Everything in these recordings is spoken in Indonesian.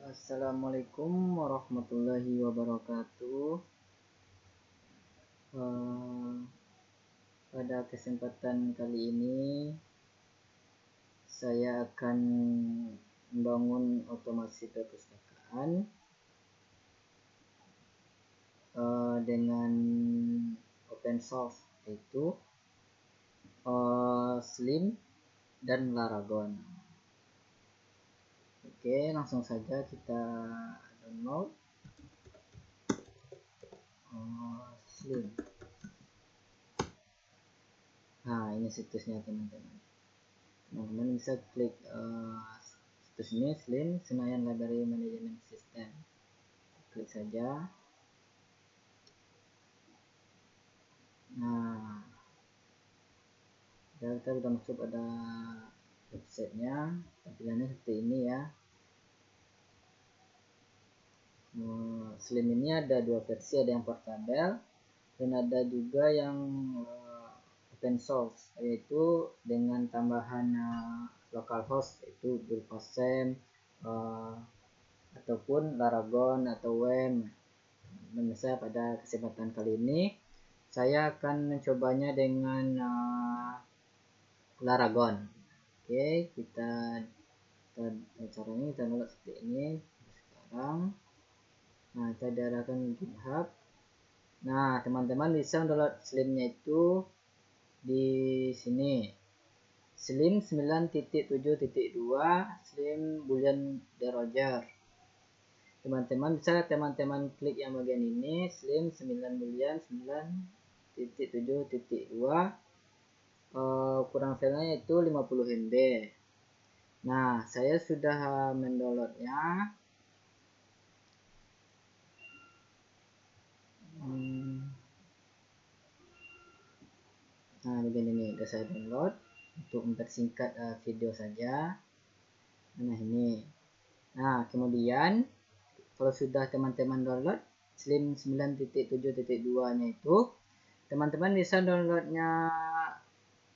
Assalamualaikum warahmatullahi wabarakatuh. Eh, Pada kesempatan kali ini saya akan membangun otomasi perpustakaan dengan open source, yaitu Slim dan Laragon. Oke, langsung saja kita download Slim. Nah, ini situsnya teman-teman. Teman-teman bisa klik situs ini, Slim Senayan Library Management System. Klik saja. Nah, kita sudah masuk pada websitenya. Tampilannya seperti ini ya. Slim ini ada dua versi, ada yang portable dan ada juga yang open source, yaitu dengan tambahan localhost, yaitu berupa SAM ataupun Laragon atau WAMP. Misalnya pada kesempatan kali ini saya akan mencobanya dengan Laragon. Oke, caranya kita download seperti ini sekarang. Nah, kita diarahkan ke GitHub. Nah, teman-teman bisa download Slimnya itu di sini. Slim 9.7.2 Slim Boolean DeRoger. Teman-teman klik yang bagian ini, Slim 9 Boolean 9.7.2, ukuran filenya itu 50 MB. Nah, saya sudah mendownloadnya. Nah, begini nih, udah saya download. Untuk mempersingkat video saja. Nah, ini. Nah, kemudian kalau sudah teman-teman download Slim 9.7.2 nya itu, teman-teman bisa downloadnya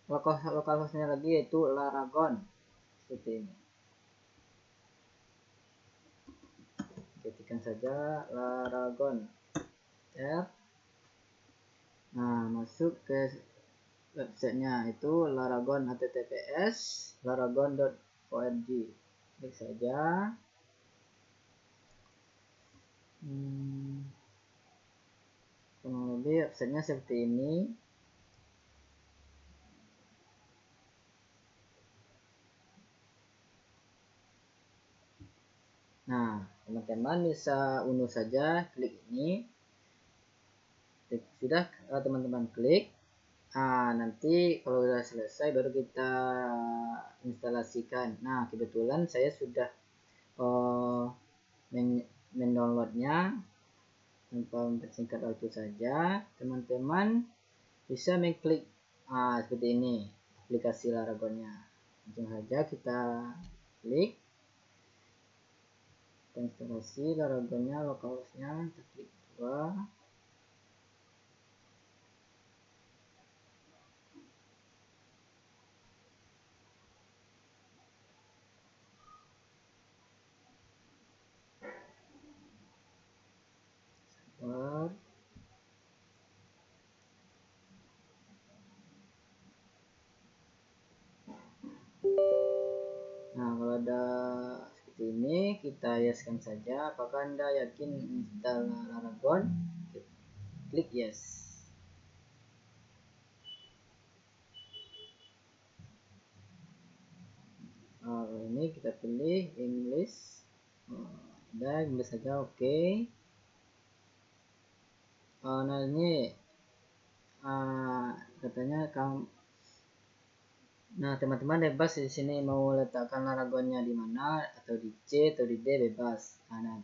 localhostnya lagi, yaitu Laragon seperti ini. Ketikkan saja Laragon. Nah, masuk ke websitenya itu Laragon, https laragon.org. Klik saja. Kurang lebih websitenya seperti ini. Nah, teman-teman bisa unduh saja, klik ini. Sudah teman-teman klik. Nah, nanti kalau sudah selesai baru kita instalasikan. Nah, kebetulan saya sudah mendownloadnya. Tanpa mempersingkat waktu saja, teman-teman bisa mengklik seperti ini aplikasi Laragonnya. Langsung saja kita klik instalasi Laragonnya, localhostnya, kita klik 2. Nah, kalau ada seperti ini, kita yeskan saja. Apakah Anda yakin install Laragon? Klik yes. Ini kita pilih English. Udah, English saja, oke. Nah, ini katanya nah, teman-teman bebas di sini mau letakkan Laragonnya di mana, atau di C atau di D, bebas. Nah,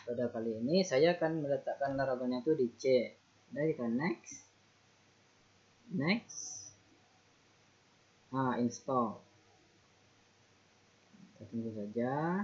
pada kali ini saya akan meletakkan Laragonnya itu di C. Nah, kita next. Install. Kita tunggu saja.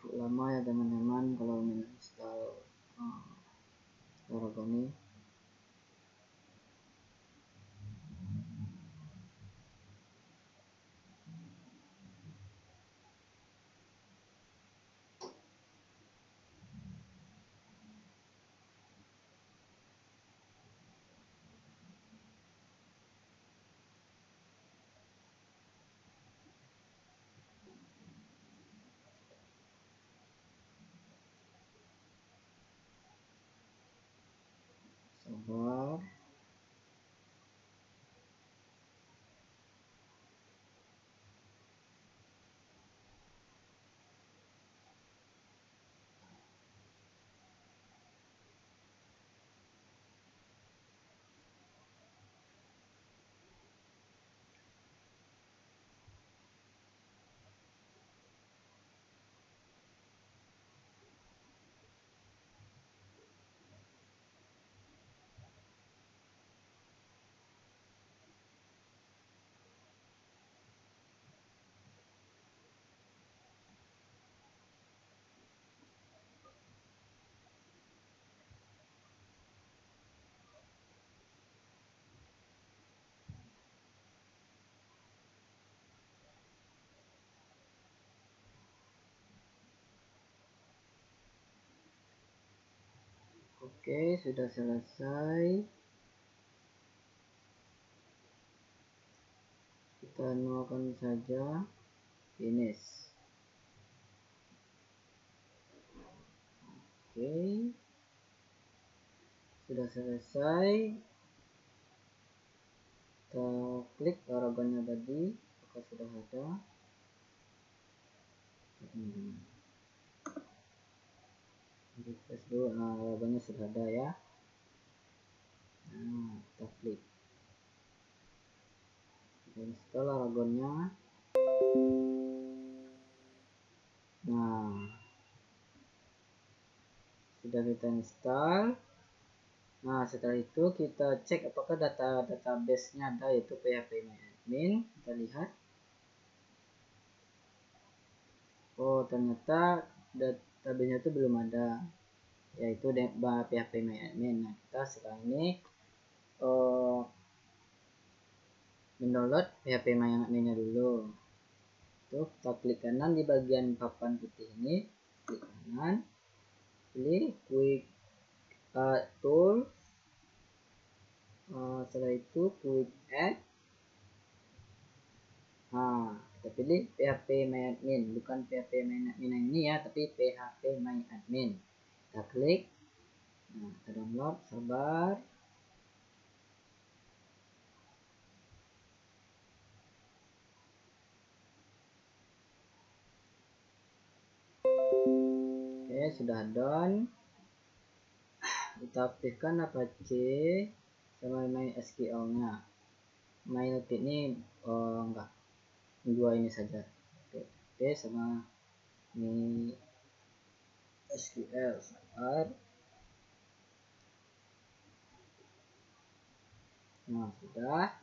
cukup lama ya teman-teman kalau menginstal Laragon ini. Sabar. Oke, sudah selesai. Kita nolkan saja, finish. Oke, sudah selesai. Kita klik Laragonnya tadi, apakah sudah ada? Refresh dulu. Nah, Laragonnya sudah ada ya. Nah, kita klik. Kita install Laragonnya. Nah, sudah kita install. Nah, setelah itu kita cek apakah database-nya ada, yaitu phpMyAdmin. Kita lihat. Oh, ternyata database-nya itu belum ada, yaitu phpMyAdmin. Nah, kita sekarang ini mendownload phpMyAdmin-nya dulu. Tuh, kita klik kanan di bagian papan putih ini, klik kanan, pilih quick tool, setelah itu quick add. Nah, kita pilih phpMyAdmin, bukan phpMyAdmin ini ya, tapi phpMyAdmin. Kita klik. Nah, kita download, sabar. Oke, sudah done. Kita aktifkan Apache sama MySQL-nya. MyNote ini enggak, dua ini saja. Oke, sama MySQL. Sabar. Nah, sudah.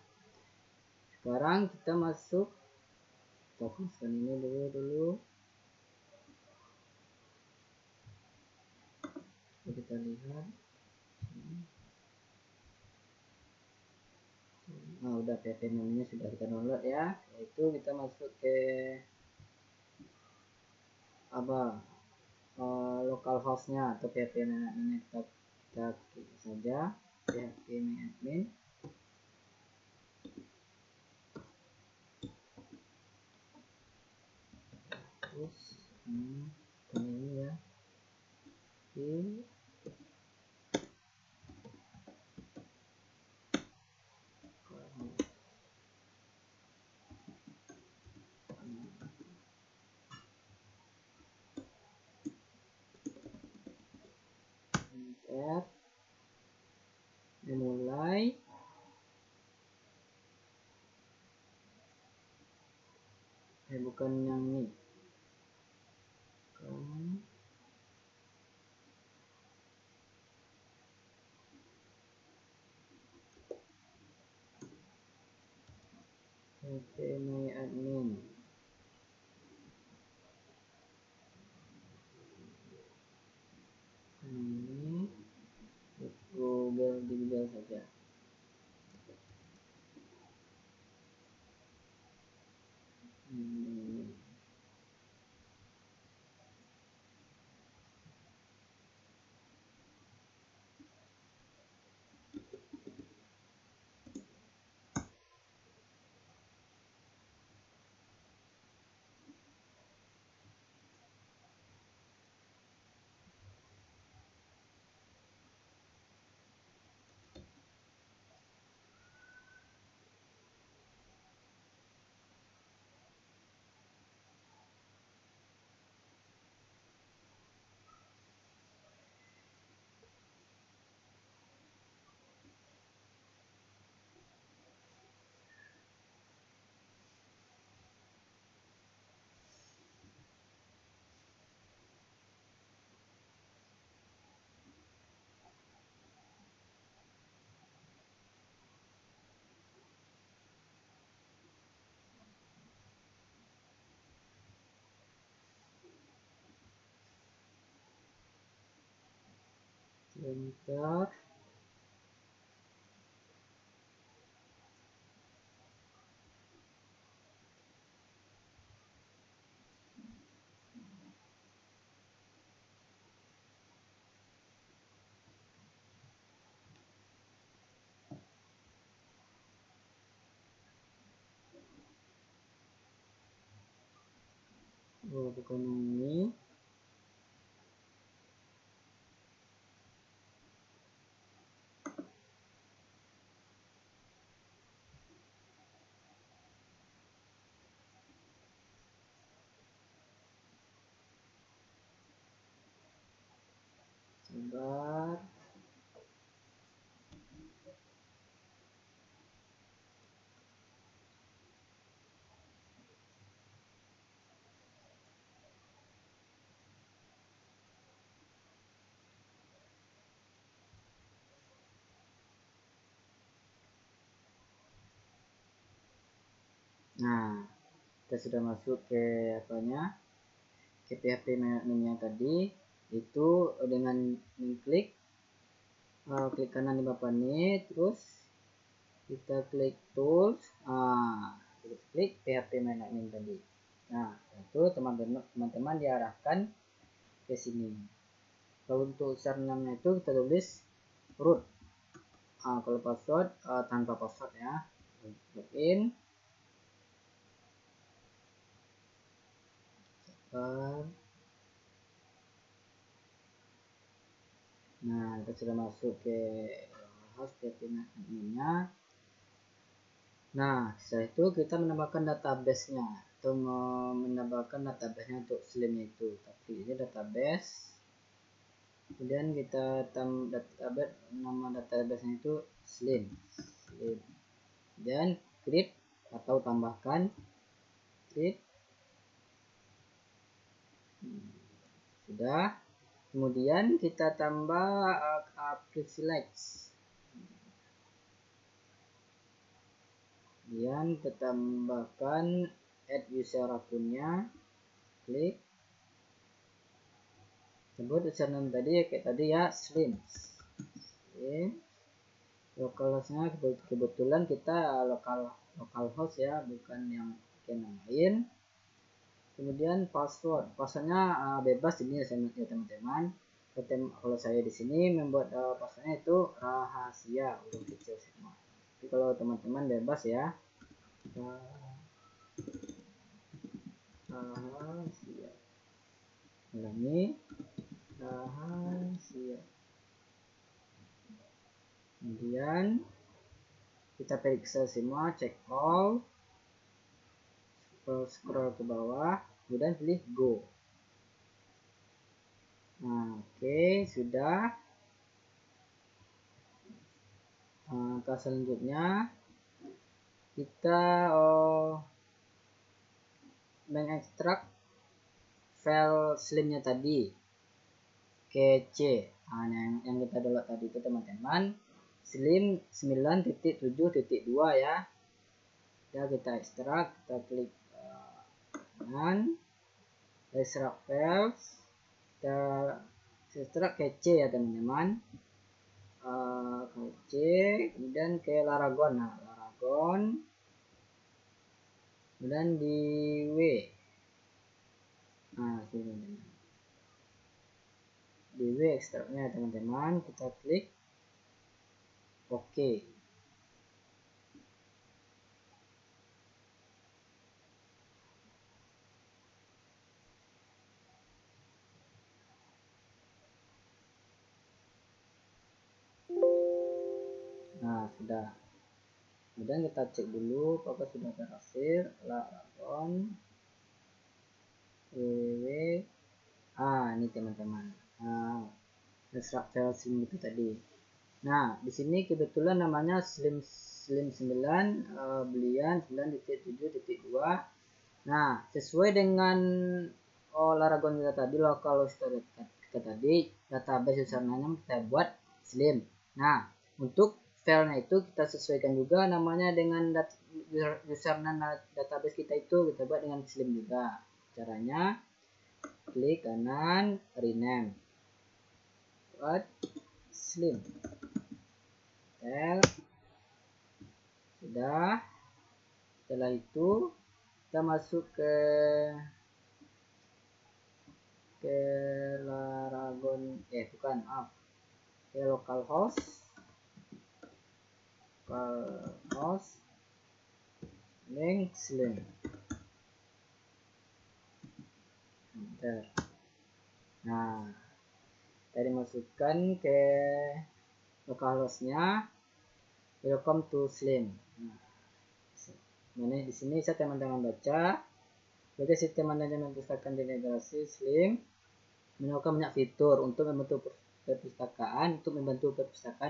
Sekarang kita masuk. Kita hapuskan ini dulu. Kita lihat. Nah, udah phpMyAdmin sudah kita download ya. Yaitu kita masuk ke localhost-nya atau phpMyAdmin. Kita klik saja phpMyAdmin. Terus ini ya. Oke. Memulai. Bukan yang ini. phpMyAdmin. Sebentar. Oh, bukan ini. Sabar. Nah, kita sudah masuk ke apanya? Ke PHP adminnya tadi. Itu dengan mengklik klik kanan di papan ini, terus kita klik tools, klik PHP admin tadi. Nah, itu teman-teman diarahkan ke sini. Kalau untuk username itu kita tulis root. Kalau password tanpa password ya. Login. Nah, kita sudah masuk ke host adminnya. Nah, setelah itu kita menambahkan database-nya atau menambahkan database-nya untuk Slim itu. Tapi ini database. Kemudian kita database, nama database-nya itu Slim. Dan create atau tambahkan create. Sudah. Kemudian kita tambah privilege. Kemudian kita tambahkan add user akunnya, klik, sebut username tadi kayak tadi ya, Slim. Localhost-nya kebetulan kita localhost ya, bukan yang yang lain. Kemudian passwordnya bebas ini ya teman-teman. Kalau saya di sini membuat passwordnya itu rahasia, huruf kecil semua. Tapi kalau teman-teman bebas ya. Rahasia. Ulangi, rahasia. Kemudian kita periksa semua, check all, scroll ke bawah, kemudian pilih go. Nah, oke, sudah. Langkah selanjutnya kita mengekstrak file slimnya tadi ke C. Yang kita download tadi itu teman-teman, slim 9.7.2 ya. Ya, kita ekstrak, kita klik kanan, extract files, kita ekstrak ke C ya teman-teman. Ke C, kemudian ke Laragon. Nah, Laragon. kemudian di W. Nah, sini di W ekstraknya teman-teman, kita klik OK. Nah, sudah. Kemudian kita cek dulu apakah sudah berhasil. Laragon www. Ini teman-teman. Extract file slim itu tadi. Nah, di sini kebetulan namanya slim 9 belian 9.7.2. Nah, sesuai dengan Laragon kita tadi, local storage kita tadi, database username kita buat slim. Nah, untuk filenya itu kita sesuaikan juga namanya dengan username database kita itu kita buat dengan slim juga. Caranya klik kanan rename buat slim. Sudah. Setelah itu kita masuk ke Laragon ke localhost link slim. Nah, tadi masukkan ke localhostnya welcome to slim. Nah, di sini saya teman-teman baca. Jadi sistem manajemen perpustakaan di integrasi slim menawarkan banyak fitur untuk membantu perpustakaan,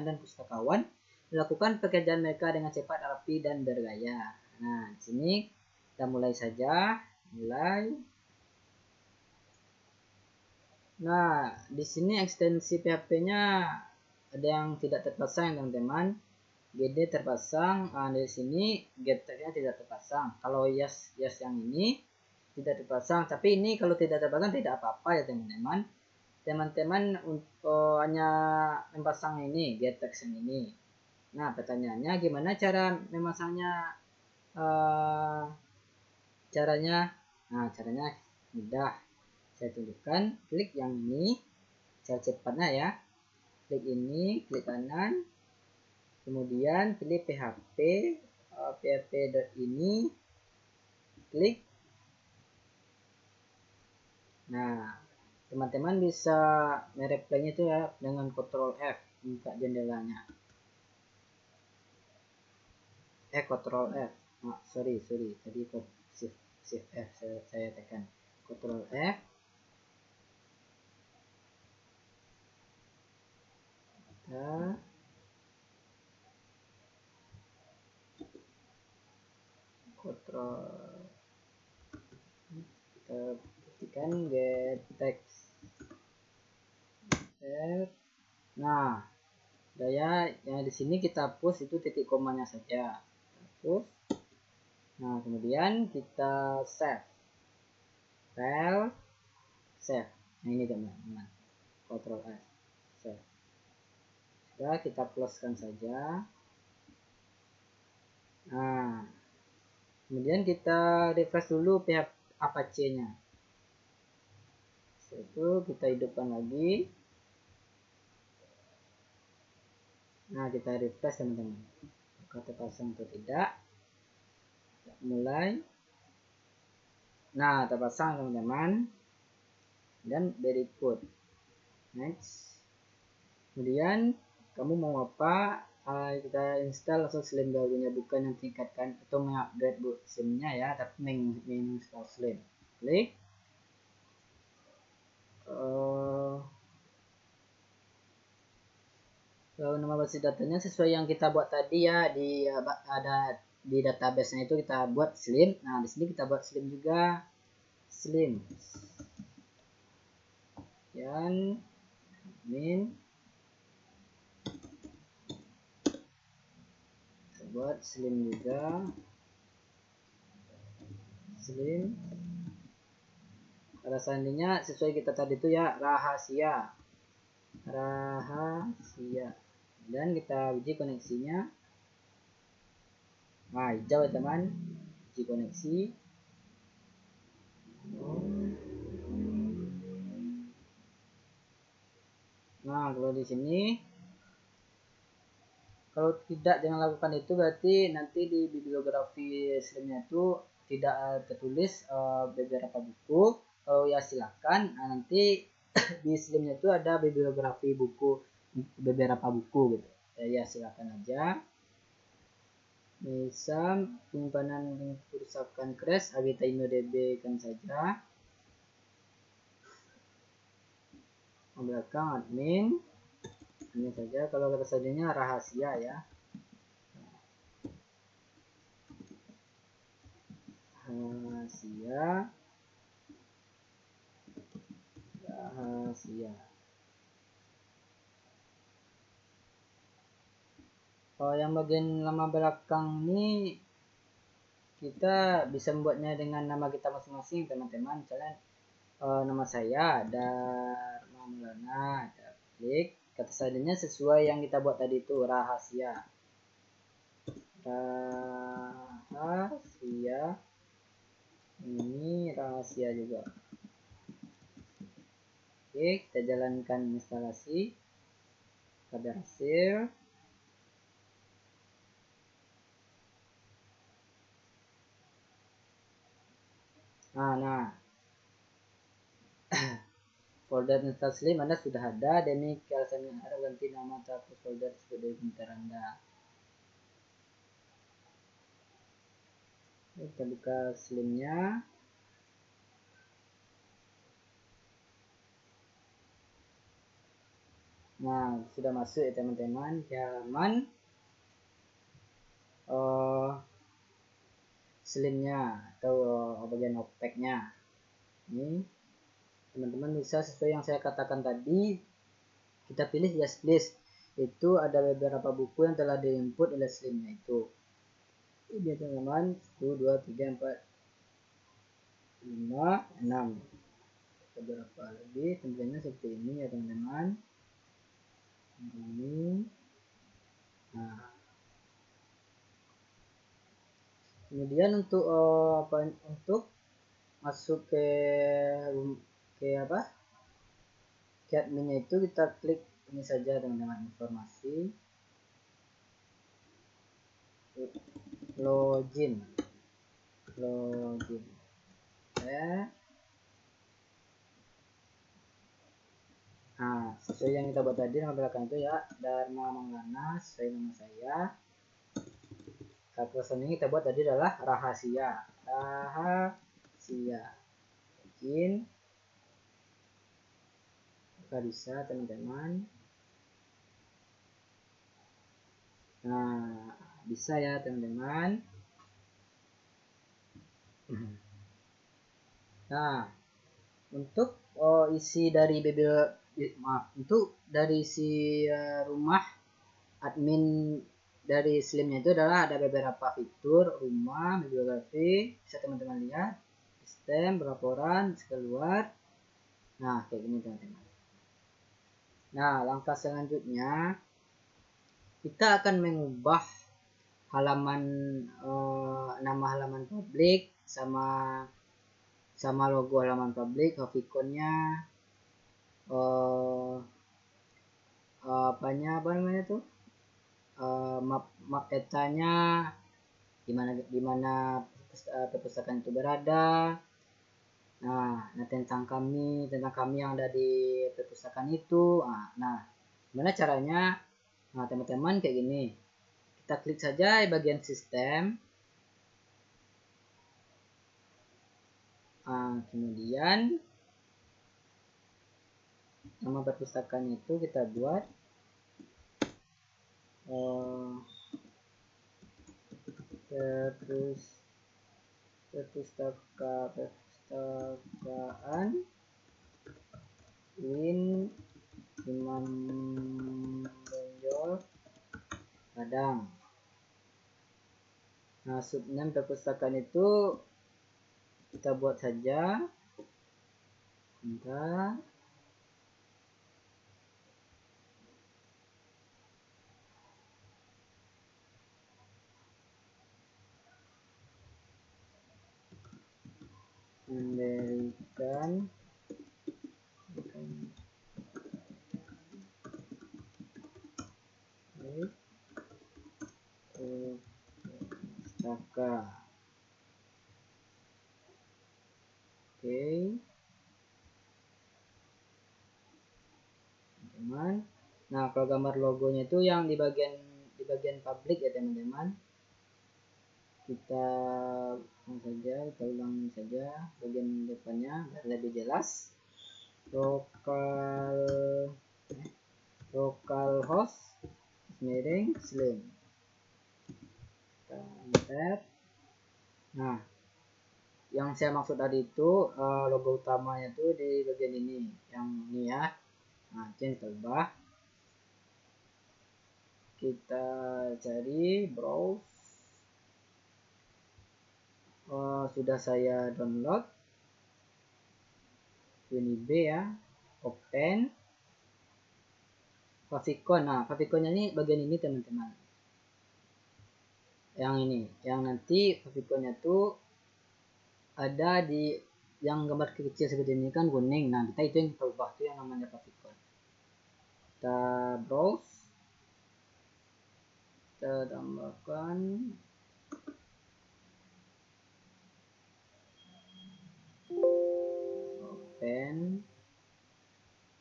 dan pustakawan melakukan pekerjaan mereka dengan cepat, rapi, dan bergaya. Nah, di sini kita mulai saja. Nah, di sini ekstensi PHP-nya ada yang tidak terpasang, teman-teman. GD terpasang. Di sini get-nya tidak terpasang. Kalau yes yang ini tidak terpasang, tapi ini kalau tidak terpasang tidak apa-apa ya teman-teman. Teman-teman hanya memasang ini get text ini. Nah, pertanyaannya gimana cara memasangnya? Caranya mudah. Saya tunjukkan. Klik yang ini, cara cepatnya ya. Klik ini, klik kanan, kemudian pilih PHP php.ini, klik. Nah, teman-teman bisa mereplaynya itu ya dengan Ctrl F, buka jendelanya. Ctrl F. Sorry, tadi Shift F saya tekan. Ctrl F. Kita ketikkan get text. Nah, daya yang di sini kita hapus itu titik komanya saja. Hapus. Nah, kemudian kita save. File save. Nah, ini teman-teman. Ctrl S. Save. Sudah, kita closekan saja. Nah, kemudian kita refresh dulu pihak Apache-nya. Setelah itu kita hidupkan lagi. Nah, kita refresh teman-teman. Apakah terpasang atau tidak? Kita mulai. Nah, terpasang teman-teman. Dan berikut. Next. Kemudian kamu mau apa? Kita install langsung slim barunya, bukan yang tingkatkan atau mengupgrade slimnya ya, tapi menginstall slim. Klik. Nama basis datanya sesuai yang kita buat tadi ya, ada di database-nya itu kita buat slim. Nah, di sini kita buat slim juga, slim. Dan admin buat slim juga, slim. Pada seandainya sesuai kita tadi itu ya, rahasia. Dan kita uji koneksinya. Nah, hijau ya teman, uji koneksi. Nah, kalau di sini kalau tidak jangan lakukan itu, berarti nanti di bibliografi slimnya itu tidak tertulis beberapa buku. Kalau ya silakan. Nah, nanti di slimnya itu ada bibliografi buku, beberapa buku gitu. Ya silakan aja. Bisa penyimpanan kerusakan crash Agita InnoDB kan saja. Belakang admin ini saja. Kalau kata sajiannya rahasia ya. Rahasia. Kalau yang bagian nama belakang ini kita bisa membuatnya dengan nama kita masing-masing, teman-teman. Misalnya nama saya Dharma Maulana, ada klik. Kata sajiannya sesuai yang kita buat tadi itu, rahasia. Rahasia. Ini rahasia juga. Oke, kita jalankan instalasi. Pada hasil. Nah. Folder install Slim Anda sudah ada. Demikian saya harap ganti nama terhapus folder sebagai pintar Anda. Kita buka Slimnya. Nah, sudah masuk ya teman-teman ke halaman Slimnya atau bagian opteknya. Ini teman-teman bisa sesuai yang saya katakan tadi, kita pilih yes please. Itu ada beberapa buku yang telah diinput oleh Slimnya itu. Ini teman-teman, 1, 2, 3, 4, 5, 6. Beberapa lagi tentunya seperti ini ya teman-teman. Ini. Nah. Kemudian untuk untuk masuk ke adminnya itu kita klik ini saja teman-teman, informasi login ya. Nah, sesuai yang kita buat tadi nama belakang itu ya, Dharma Maulana, sesuai nama saya. Kata ini kita buat tadi adalah rahasia. Bikin bisa teman-teman. Nah, bisa ya teman-teman. Nah, untuk isi dari untuk dari isi rumah admin dari Slimnya itu adalah ada beberapa fitur rumah, bibliografi, bisa teman-teman lihat, sistem, pelaporan, keluar. Nah, kayak gini teman-teman. Nah, langkah selanjutnya kita akan mengubah halaman nama halaman publik sama logo halaman publik, hovikonnya, apa namanya tuh, map petanya, di mana perpustakaan itu berada. Nah, tentang kami yang ada di perpustakaan itu. Nah, gimana caranya? Nah, teman-teman kayak gini. Kita klik saja di bagian sistem. Kemudian nama perpustakaan itu kita buat perpustakaan Win Imam Bonjol Padang. Nah, subname perpustakaan itu kita buat saja. Bentar. Memberikan Oke, teman-teman. Nah, kalau gambar logonya itu yang di bagian publik ya teman-teman. Kita ulang saja bagian depannya biar lebih jelas. Localhost miring slim. Enter. Nah, yang saya maksud tadi itu logo utamanya itu di bagian ini, yang ini ya. Nah, kita ubah. Kita cari browse. Sudah saya download. WinIB ya. Open. Favicon. Nah, Faviconnya ini bagian ini teman-teman. Yang ini, yang nanti Faviconnya tuh ada di yang gambar kecil seperti ini kan kuning. Nah, kita itu yang kita ubah tuh yang namanya Favicon. Kita browse. Kita tambahkan open.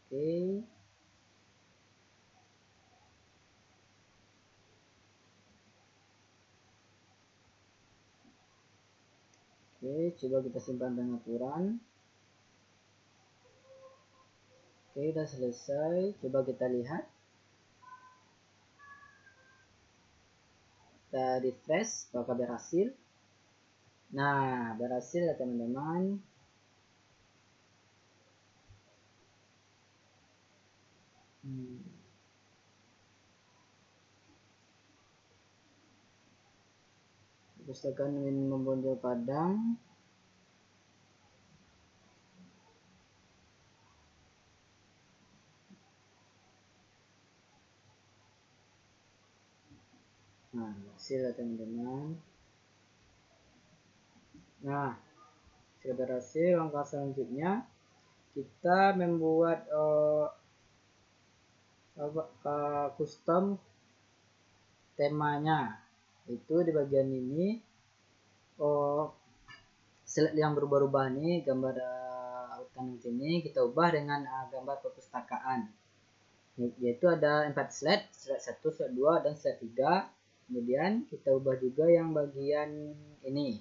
Oke. Oke, coba kita simpan pengaturan. Oke, udah selesai. Coba kita lihat. Kita refresh, apakah berhasil? Nah, berhasil ya teman-teman. Perpustakaan Minimum Bonjol Padang. Nah, hasil ya teman-teman. Nah, sudah berhasil. Langkah selanjutnya kita membuat custom temanya. Itu di bagian ini. Slide yang berubah-ubah nih, gambar urutan ini kita ubah dengan gambar perpustakaan. Yaitu ada 4 slide, slide 1, slide 2, dan slide 3. Kemudian kita ubah juga yang bagian ini.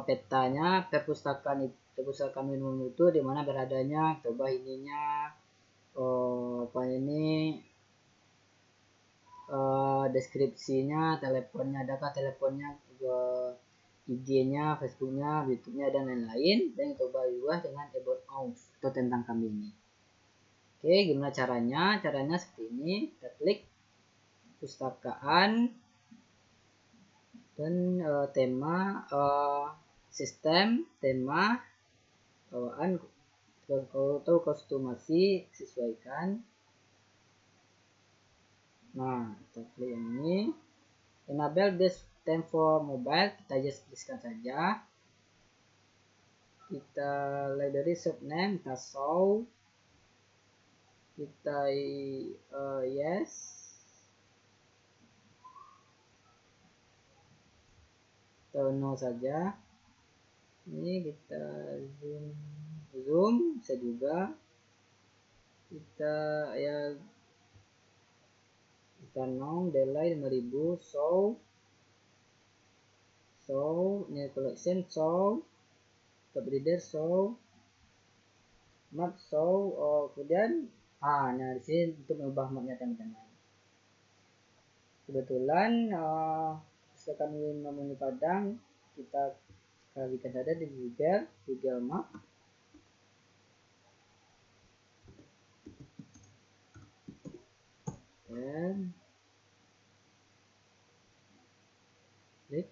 Petanya perpustakaan minimum itu di mana beradanya, kita ubah ininya. Apa ini? Deskripsinya, teleponnya, adakah teleponnya, IG-nya, Facebook-nya, YouTube-nya, dan lain-lain. Dan kita ubah dengan about us atau tentang kami ini. Oke, gimana caranya? Caranya seperti ini. Kita klik pustakaan dan tema, sistem, tema, bawaan, atau kostumasi, sesuaikan. Nah, kita klik yang ini. Enable this theme for mobile, kita just tuliskan saja. Kita library subname, kita show. Kita yes. Kita no saja. Ini kita zoom bisa juga. Kita ya kita nom delay 5000 show ini collection show top reader show map show. Kemudian nah di sini untuk mengubah mapnya teman-teman. Kebetulan pustakaan Minimum Padang kita kalikan saja di Google Map. Dan klik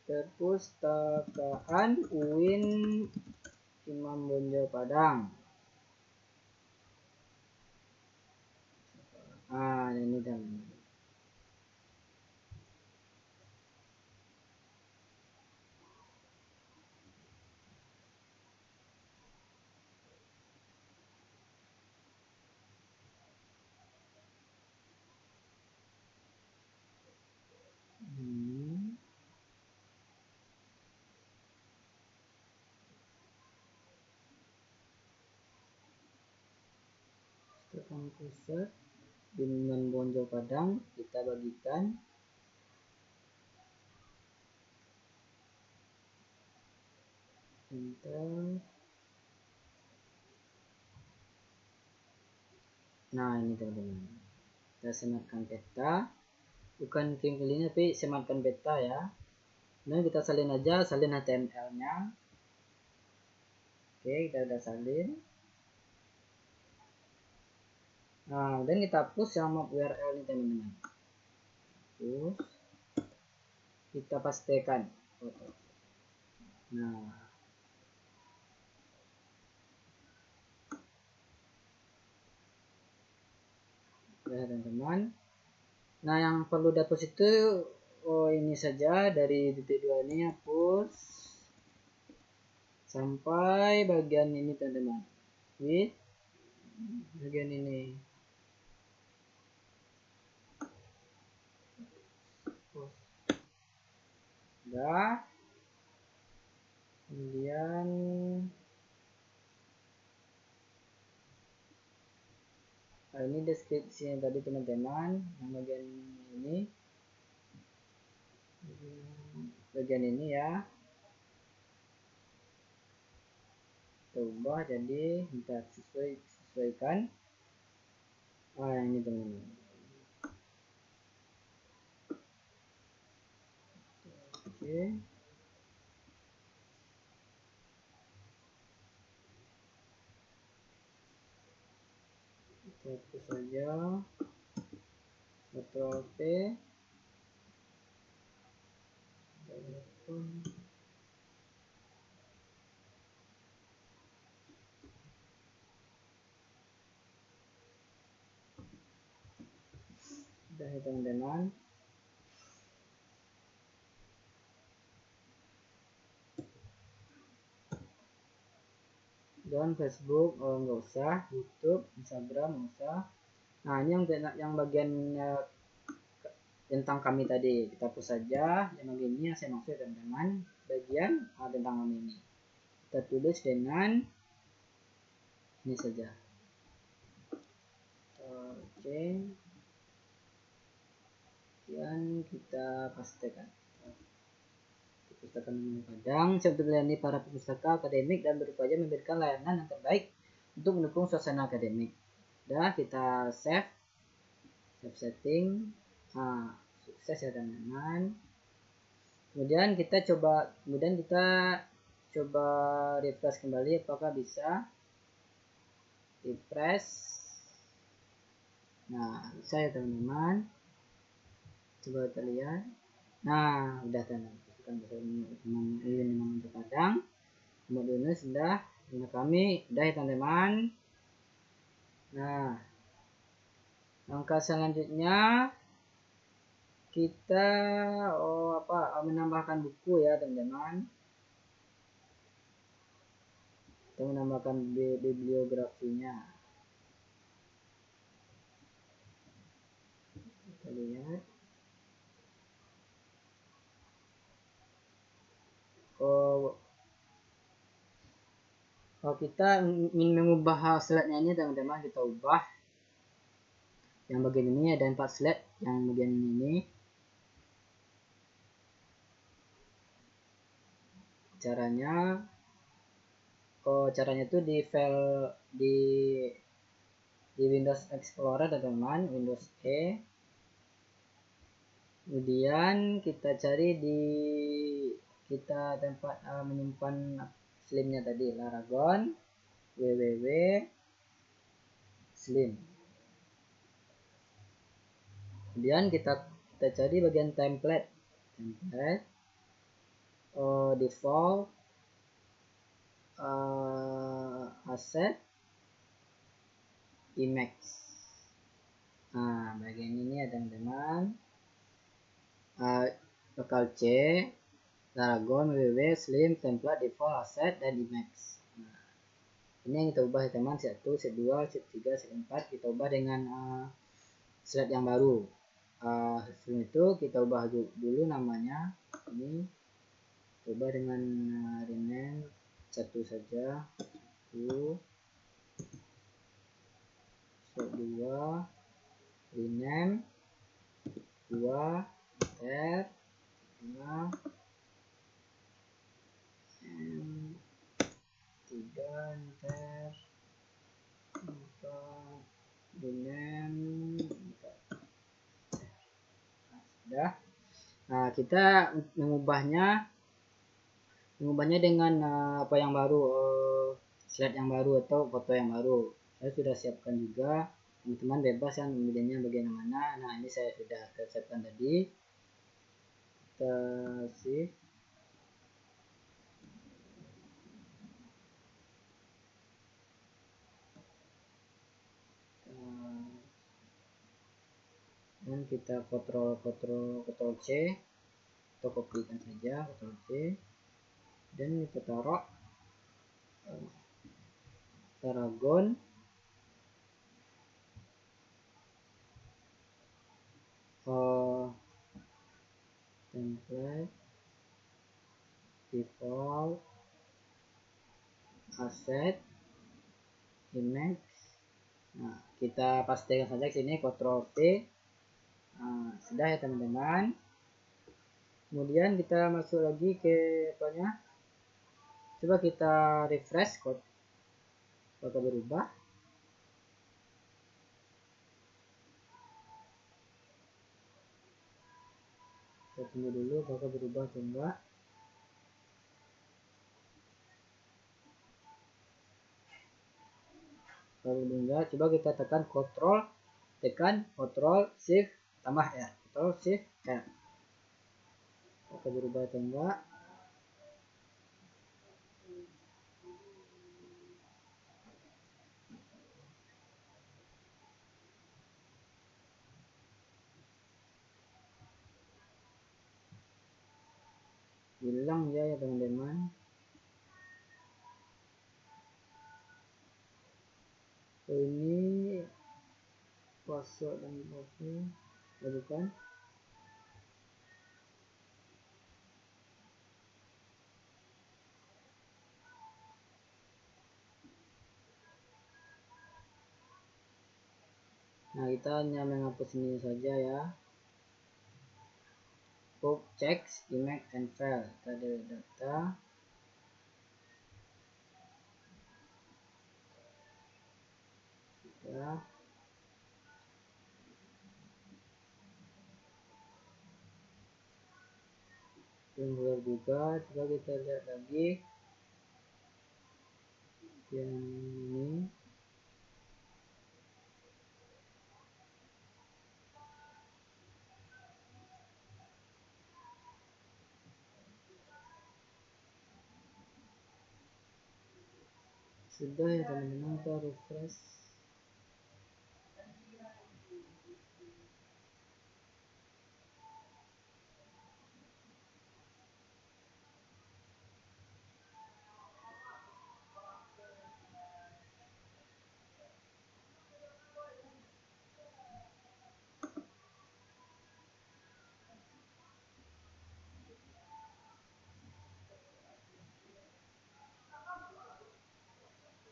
perpustakaan UIN Imam Bonjol Padang. Ini teman. pasang pusat dengan bonjol padang, kita bagikan. Enter. Nah, ini teman-teman, kita sematkan peta, bukan keliling tapi sematkan peta ya. Nah, kita salin aja, salin HTML nya. Oke, kita udah salin. Nah, dan kita hapus yang map URL ini teman-teman. Terus kita pastikan foto. Nah, ya teman-teman. Nah, yang perlu dihapus itu ini saja, dari titik 2 ini hapus sampai bagian ini teman-teman. Width bagian ini. Udah. Kemudian ini deskripsinya tadi teman-teman, yang bagian ini ya, kita ubah jadi kita sesuaikan. Ini teman-teman. Oke. Kita hapus saja Ctrl P. Sudah ya teman-teman. Dan Facebook nggak usah, YouTube, Instagram nggak usah. Nah, ini yang bagian tentang kami tadi kita hapus saja. Yang bagian ini yang saya maksud teman-teman, bagian tentang kami ini kita tulis dengan ini saja. Oke, dan kita pastikan Perpustakaan Padang untuk melayani para pustaka akademik dan berupaya memberikan layanan yang terbaik untuk mendukung suasana akademik. Udah, kita save setting. Sukses ya teman-teman. Kemudian kita coba refresh kembali, apakah bisa. Refresh. Nah, bisa ya teman-teman. Coba kita lihat. Nah, udah teman-teman. Ini untuk Padang. Kemudian sudah, ini kami udah ya teman-teman. Nah, langkah selanjutnya kita menambahkan buku ya teman-teman. Kita menambahkan bibliografinya. Kita lihat. Kalau kita ingin mengubah slide-nya ini teman-teman, kita ubah yang bagian ini, ada 4 slide yang bagian ini. Caranya itu di file di Windows Explorer teman-teman, Windows E. Kemudian kita cari kita tempat menyimpan slimnya tadi, Laragon www slim. Kemudian kita cari bagian template default asset Emacs. Nah, bagian ini ya teman-teman, lokal C, Laragon www slim template default asset dan Emacs. Nah, ini yang kita ubah ya teman, set 1, set 2, set 3, set 4 kita ubah dengan slide yang baru. Sebelum itu kita ubah dulu namanya, ini coba dengan rename 1 saja, 1 2 rename 2 enter 5 3 enter 4 rename 4. Sudah. Nah, kita mengubahnya dengan apa yang baru, slide yang baru atau foto yang baru. Saya sudah siapkan juga, teman-teman bebas yang memilihnya bagian mana. Nah, ini saya sudah siapkan tadi. Kita save. Dan kita Ctrl C atau kopikan saja, Ctrl C, dan kita taruh Paragon template default asset image. Nah, kita pastikan saja sini Ctrl V. Nah, sudah ya teman-teman. Kemudian kita masuk lagi ke apanya, coba kita refresh code, apakah berubah. Kita tunggu dulu apakah berubah atau enggak. Kalau enggak, coba kita tekan Ctrl Shift tambah R, Ctrl Shift R, apakah berubah atau enggak. Hilang ya teman-teman. Ini password dan login, bukan. Nah, kita hanya menghapus ini saja ya. Checks image and file, kita dari data. Ya. Keluar juga, coba kita lihat lagi yang ini. Sudah ya teman-teman, kita refresh.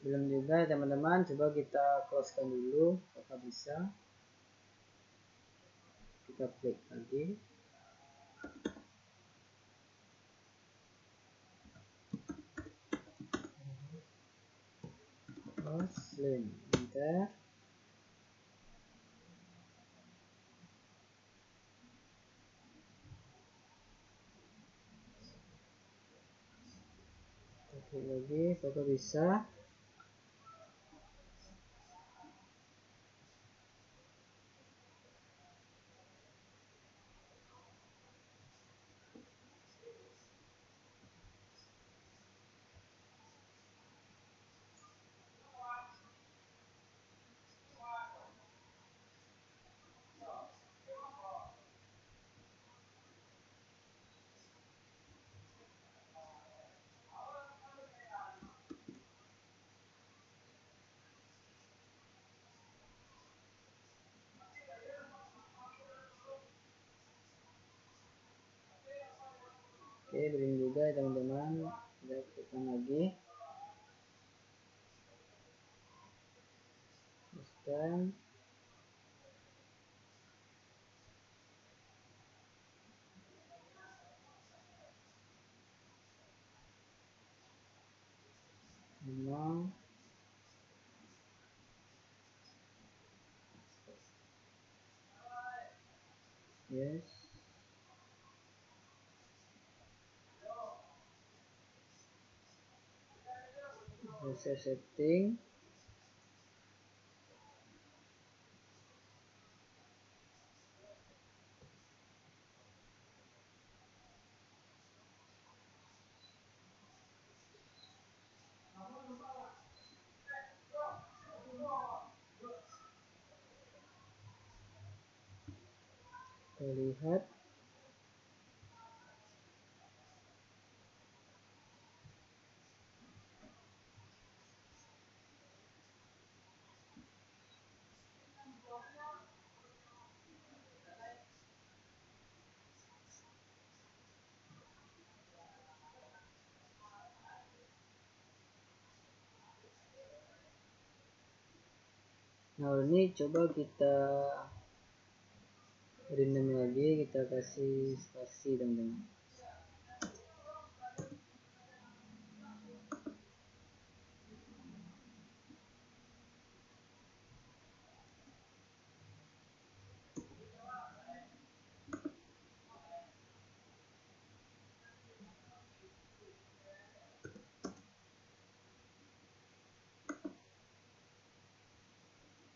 Belum juga ya teman-teman, coba kita closekan dulu apakah bisa. Kita klik lagi. Slim enter. Kita klik lagi apakah bisa. Oke, belum juga ya teman-teman, kita klikkan lagi. pastikan memang yes. Selesai setting. Kita lihat nah ini coba kita rename lagi, kita kasih spasi teman-teman.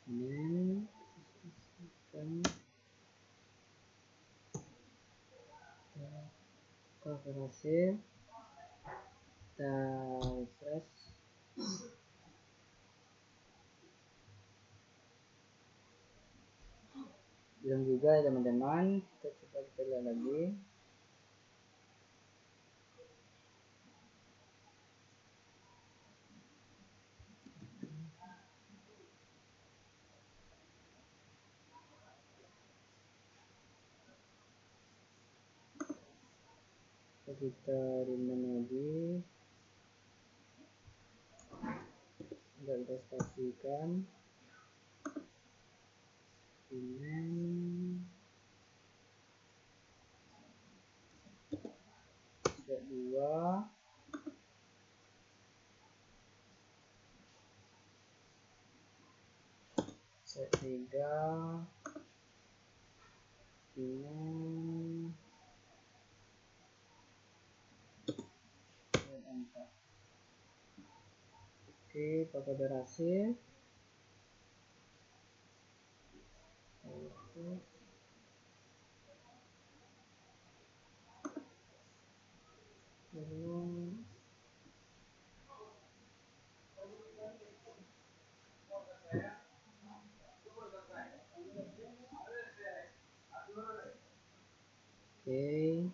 Ini kita berhasil, kita refresh. Belum juga ya teman-teman, kita coba kita lihat lagi. Kita rename lagi, kita pastikan rename set 2 set 3 rename set 4. Oke, apakah berhasil? Oke. Belum. Oke,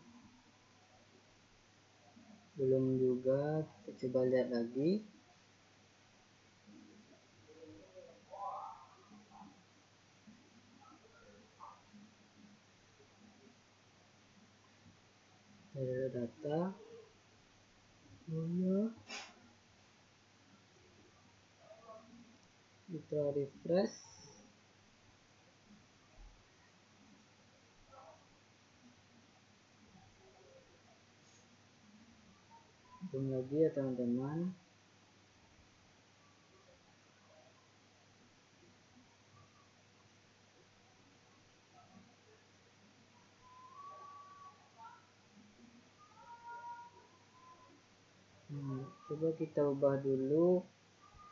belum juga, kita coba lihat lagi. Ada data, kita refresh. Belum lagi ya teman-teman. Coba kita ubah dulu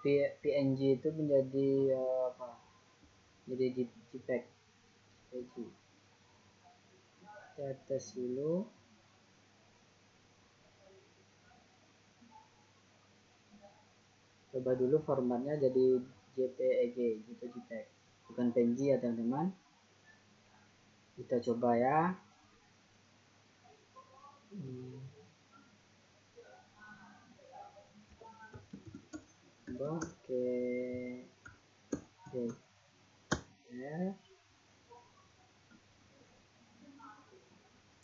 PNG itu menjadi apa? Jadi JPEG. Kita tes dulu. Coba dulu formatnya jadi JPEG, gitu JPEG, bukan PNG ya teman-teman. Kita coba ya. Coba oke. Ya.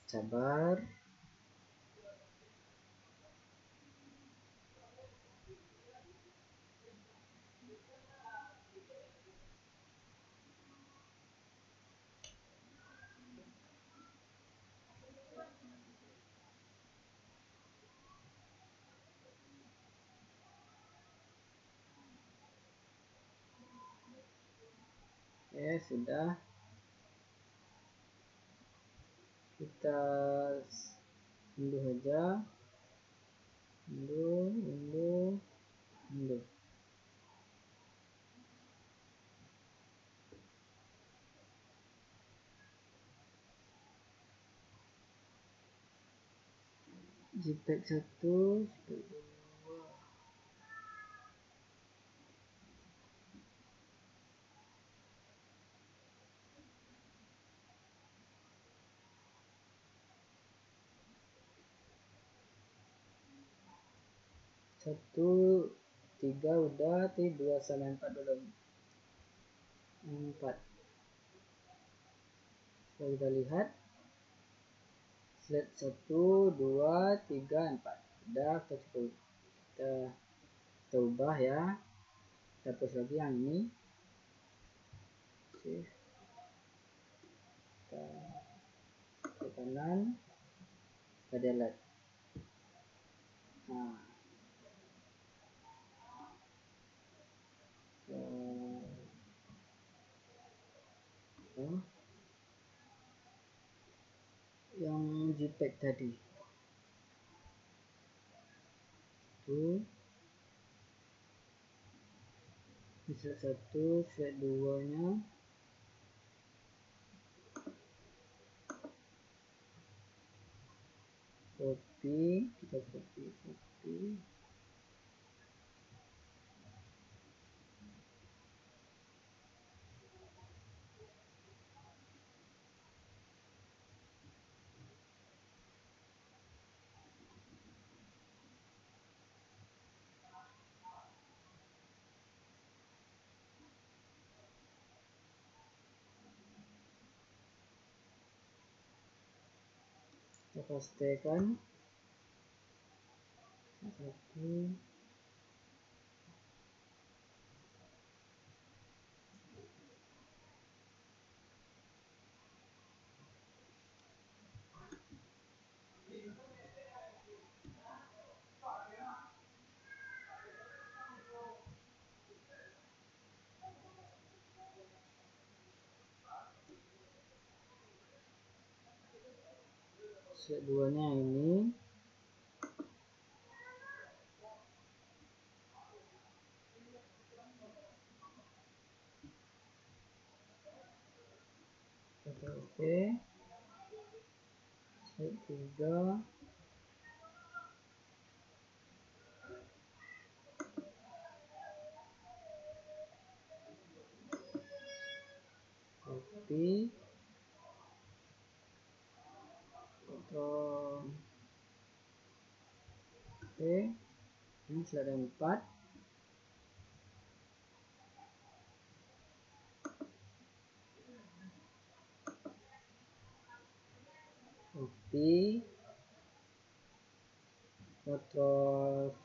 Sabar. sudah. Kita unduh aja. Unduh. JPEG 1, JPEG 2. Satu, tiga udah, dua sama empat dulu. 4. Kalau kita lihat, slide 1, 2, 3, 4. Udah, kita cukup. Kita ubah ya. Kita hapus lagi yang ini. Oke. Kita ke kanan. Kita delete. Nah. Yang JPEG tadi itu slide 1, slide 2 nya copy, kita copy kita pastikan 1. Slide 2 nya ini kita oke. Slide 3 copy, Ctrl oke. Ini slide 4 copy, Ctrl V.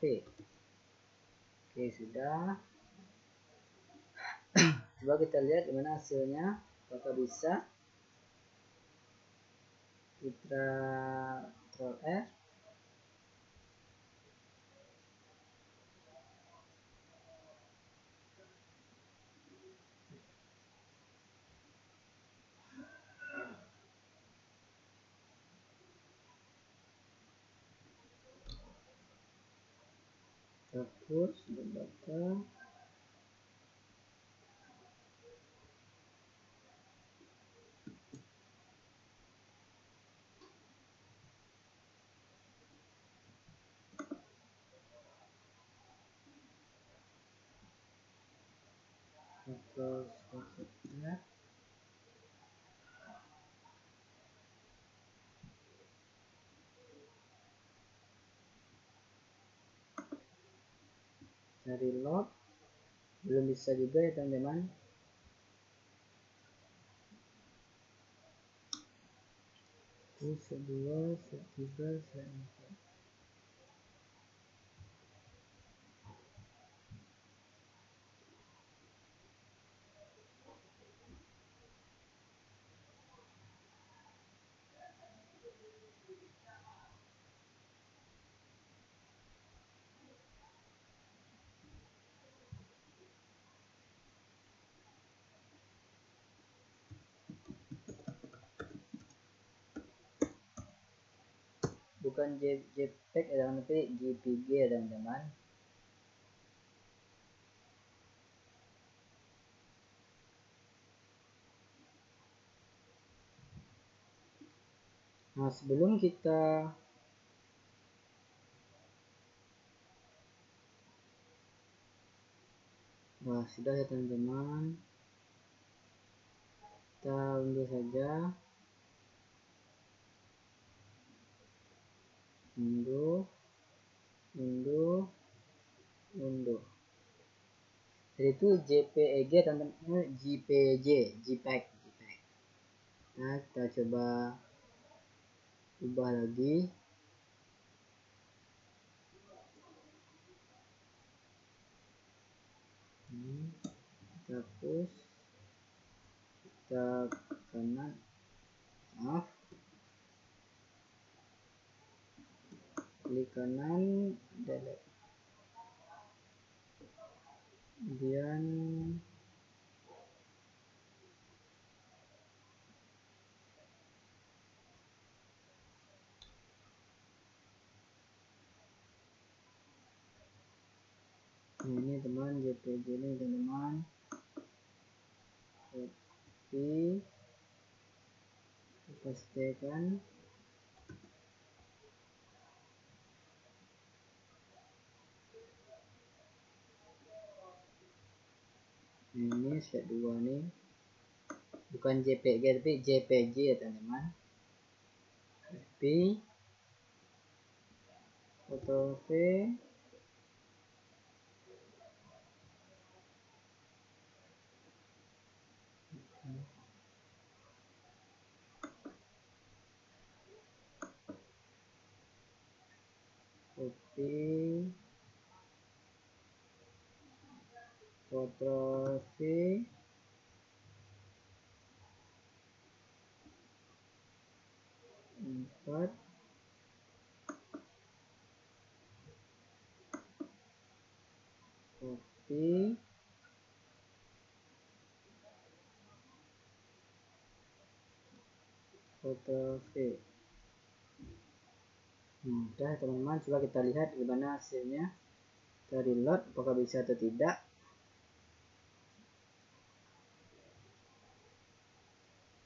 Oke, sudah. Coba kita lihat gimana hasilnya, apakah bisa. Kita Ctrl R, hapus data. Ctrl R, cari log, belum bisa juga ya teman-teman. Slide 2, slide 3, slide 4. bukan JPEG ya tapi JPG ya teman-teman. Nah, sebelum kita sudah ya teman-teman, kita unduh saja, unduh. Jadi itu JPEG teman-teman, JPEG. Nah, kita coba ubah lagi. Kita hapus, kita kanan, klik kanan, delete. Kemudian ini teman JPG ini teman-teman, copy, pastekan. Ini slide 2 nih, bukan JPG tapi JPG ya teman-teman. Copy, foto V, copy, foto V, import, copy, foto V. Udah teman-teman, coba kita lihat gimana hasilnya. Kita reload apakah bisa atau tidak.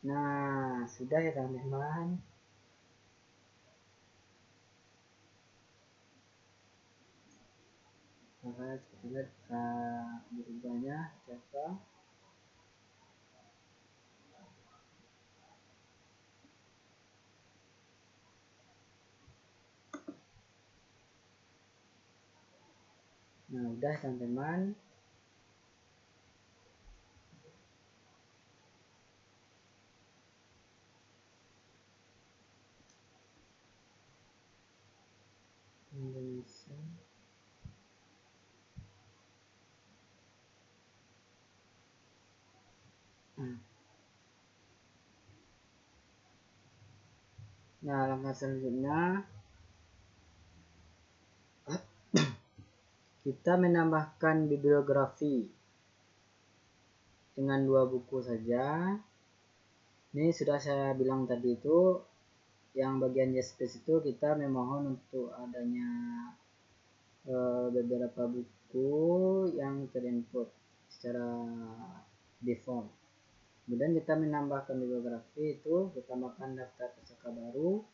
Nah, sudah ya teman-teman. Maka kita lihat berubahnya siapa. Nah, udah teman-teman. Indonesia. Nah, langkah selanjutnya kita menambahkan bibliografi dengan 2 buku saja. Ini sudah saya bilang tadi itu, yang bagian JSpace itu kita memohon untuk adanya beberapa buku yang terinput secara default. Kemudian kita menambahkan bibliografi itu, kita tambahkan daftar pusaka baru.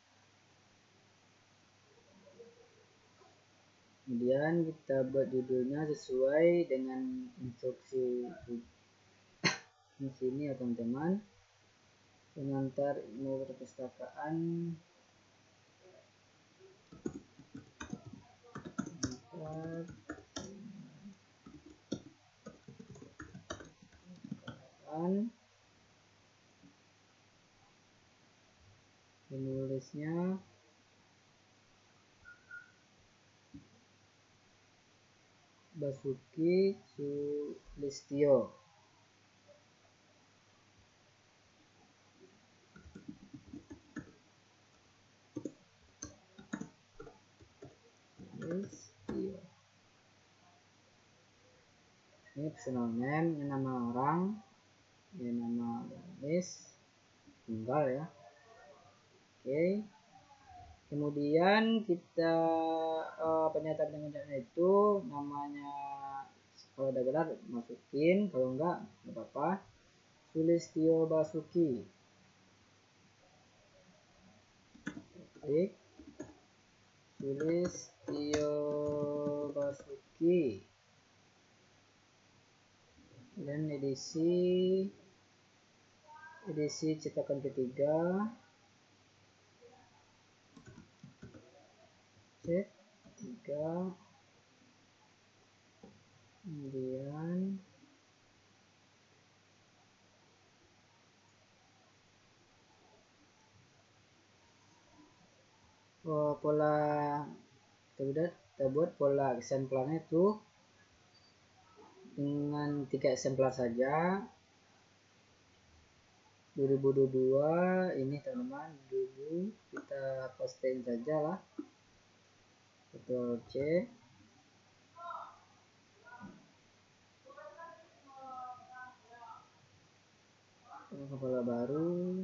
Kemudian kita buat judulnya sesuai dengan instruksi di sini ya teman-teman. Pengantar ilmu perpustakaan, penulisnya Basuki Sulistyo. Ini personal name, ini nama orang, ini nama list tunggal ya. Oke, Kemudian kita pernyataan penggunaannya itu namanya, kalau ada gelar masukin, kalau enggak apa-apa. Sulistyo Basuki. Klik Sulistyo Basuki. Dan edisi cetakan ketiga. Cek 3. Kemudian pola kita buat pola eksemplarnya itu dengan 3 eksemplar saja. 2022 ini teman-teman, dulu kita posting saja lah. Ctrl C. Kepala baru.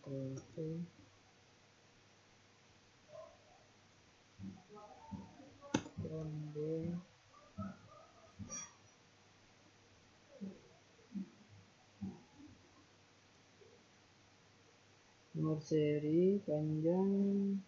Ctrl C. Ctrl D. Nomor seri panjang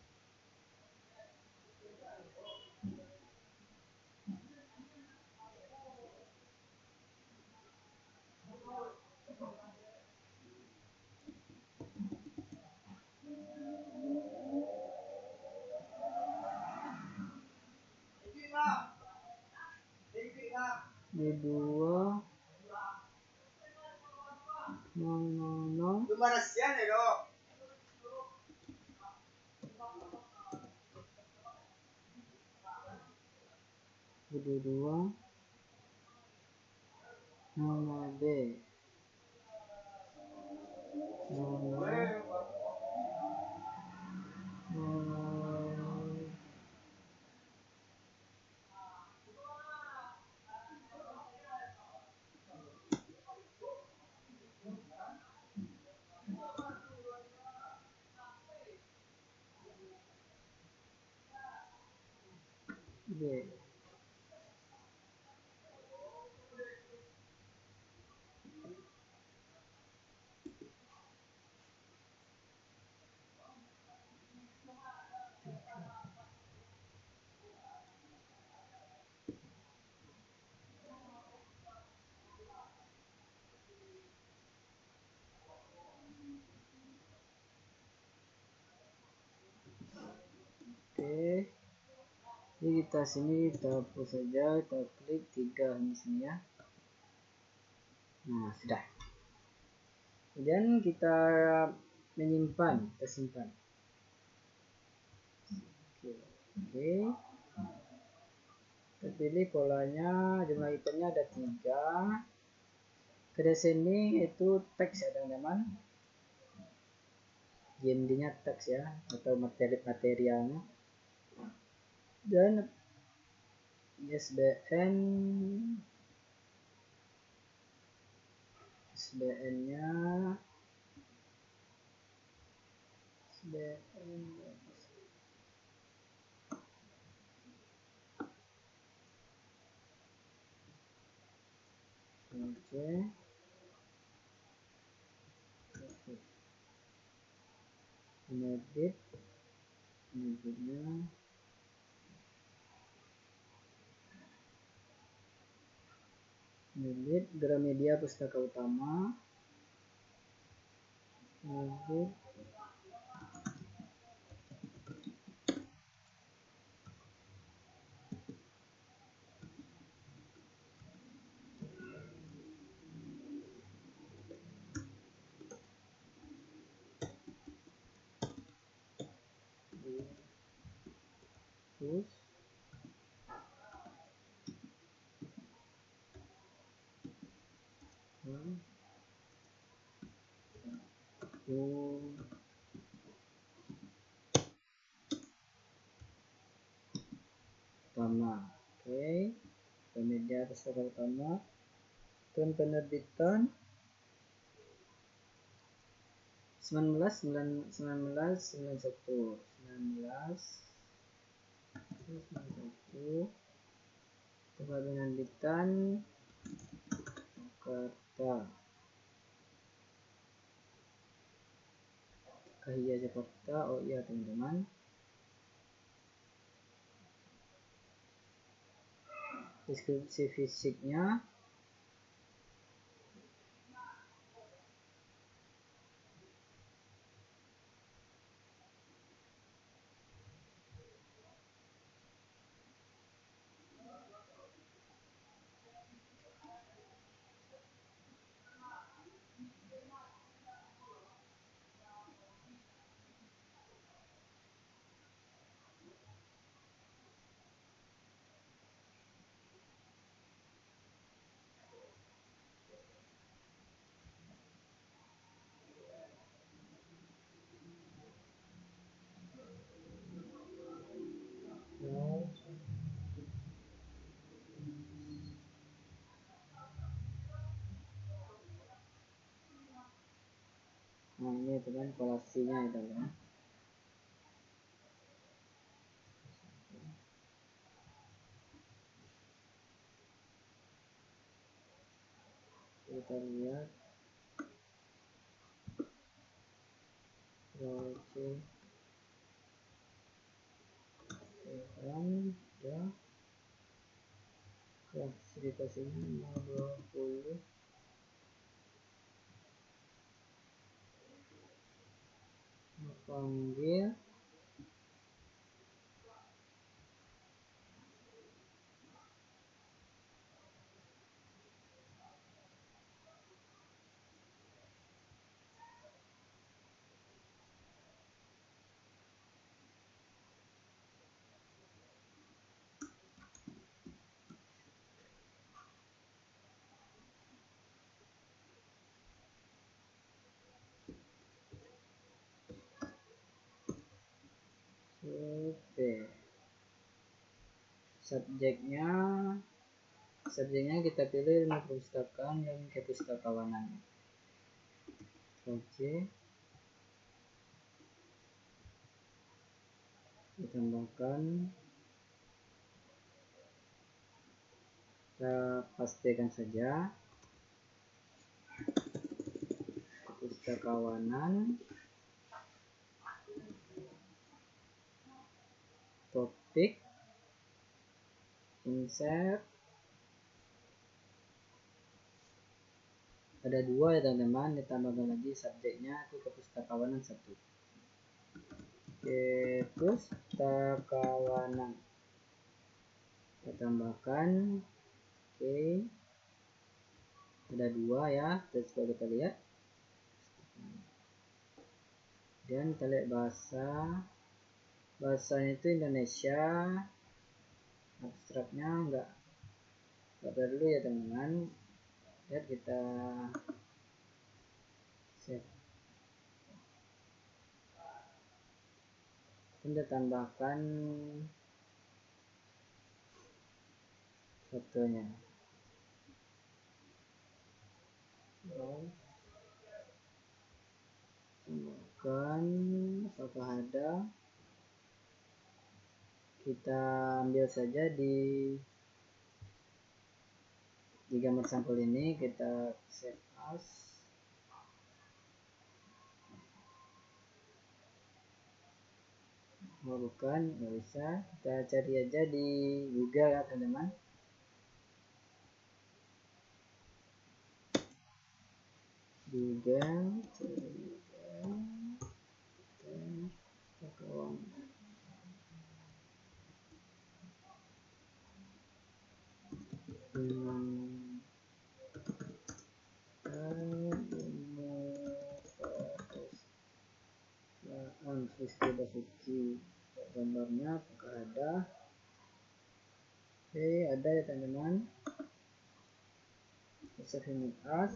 22 00 22 00B 00 B. Oke, jadi kita hapus saja, kita klik 3 di sini ya. Nah, sudah. Kemudian kita tersimpan. Oke. Kita pilih polanya, jumlah itemnya ada 3. Ke sini itu teks ya teman-teman. GMD-nya teks ya, atau materialnya. Dan SBN-nya oke. Edit Gramedia Pustaka Utama. Edit terus Utama. Oke, Gramedia Pustaka Utama, tahun penerbitan 1991, tempat penerbitan Jakarta, Kahiyya Jakarta. Oh iya teman-teman, deskripsi fisiknya nah ini teman kolasinya ya teman. Kita lihat proyek ya, klasifikasinya 20 panggil survei. Subjeknya kita pilih ilmu perpustakaan dan kepustakawanan. Oke, ditambahkan, kita pastikan saja kepustakawanan, topik, insert. Ada 2 ya teman-teman, ditambahkan lagi subjeknya itu kepustakawanan 1. Kepustakawanan kita tambahkan. Oke, ada 2 ya, terus kita lihat, dan kita lihat bahasanya itu Indonesia, abstraknya enggak perlu ya teman-teman. Lihat, kita save, kita tambahkan fotonya. Tambahkan, apakah ada, kita ambil saja di gambar sampel ini, kita save as. Oh bukan, nggak bisa, kita cari aja di Google ya teman-teman. Google Rizky Basuki, gambarnya apakah ada? Oke, ada ya teman-teman. Save image as,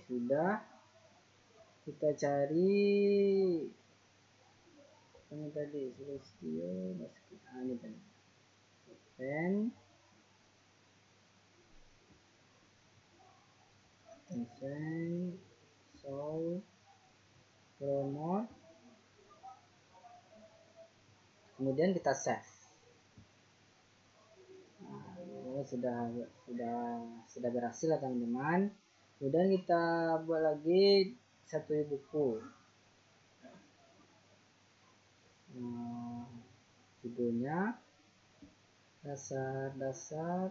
sudah. Kita cari ini tadi Sulistyo masukin ini tadi pen Tencent solve promote, kemudian kita save. Nah, sudah berhasil lah teman-teman. Kemudian kita buat lagi satu buku. Judulnya dasar-dasar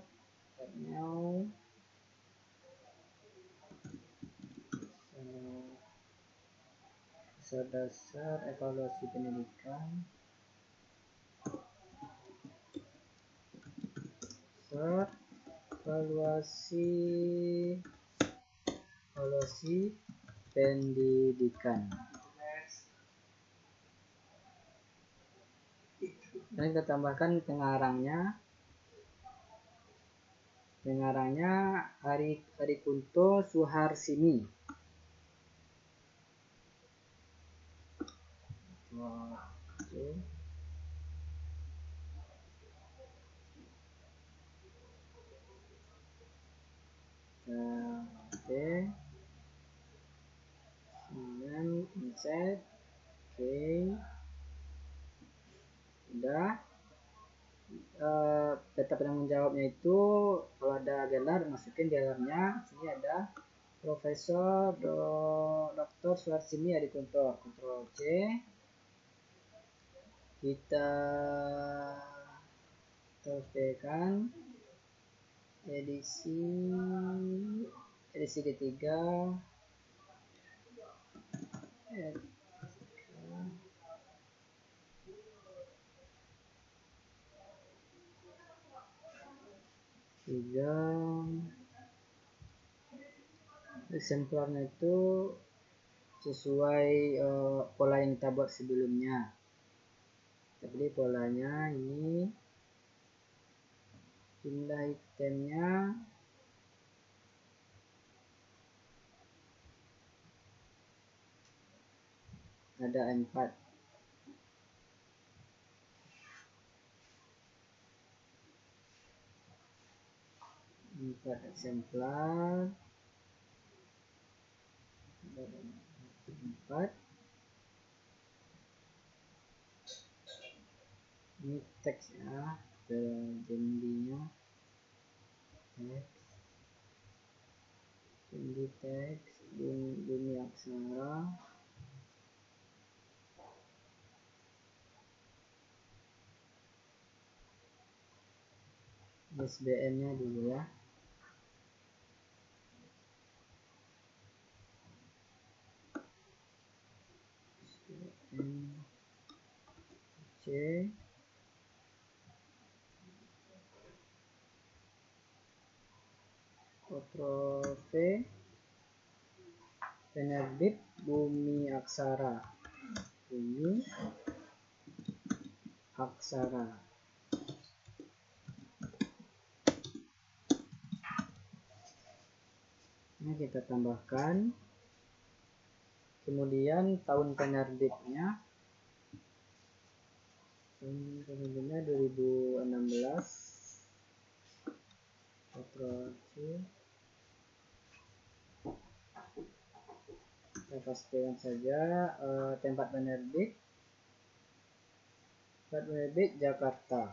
evaluasi pendidikan, evaluasi pendidikan. Dan kita tambahkan pengarangnya Arikunto Suharsini. Insert. Udah. Data penanggung jawabnya itu kalau ada gelar masukin gelarnya. Sini ada Profesor Dr. Suharsini Arikunto. Ctrl C. Kita tekan edisi ketiga. Eksemplarnya itu sesuai pola yang kita buat sebelumnya. Jadi polanya ini jumlah itemnya ada 4. Eksemplar 4. Ini teks ya, jendinya teks Bumi Aksara. SBN nya dulu ya. C Ctrl V, penerbit Bumi Aksara. Ini kita tambahkan. Kemudian tahun penerbitnya 2016. Kita pastikan saja tempat penerbit Jakarta.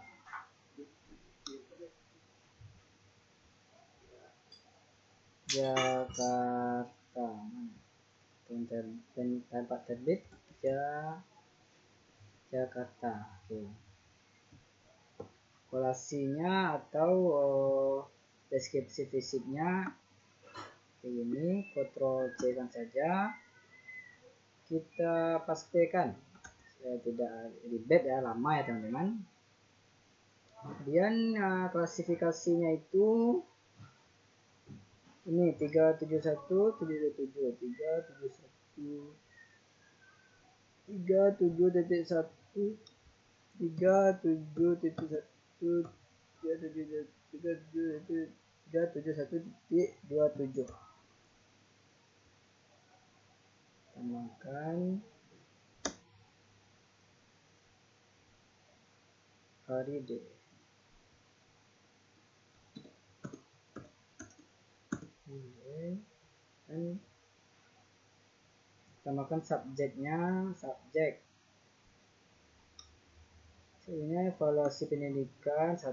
Tempat terbit Jakarta. Oke. Kolasinya atau deskripsi fisiknya ini Ctrl C kan saja. Kita pastikan tidak ribet ya, lama ya teman-teman. Kemudian klasifikasinya itu ini 371 371 37.1 Tambahkan holiday. Dan tambahkan subjeknya, subjek. Ini evaluasi pendidikan 1.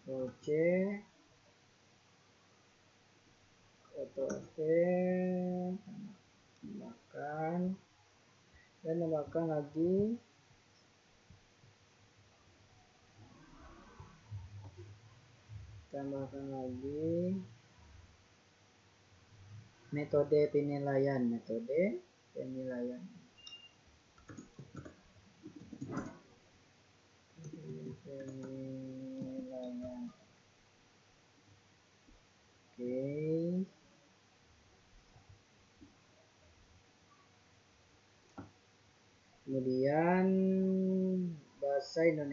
OC foto tambahkan dan tambahkan lagi metode penilaian. Oke. Kemudian bahasanya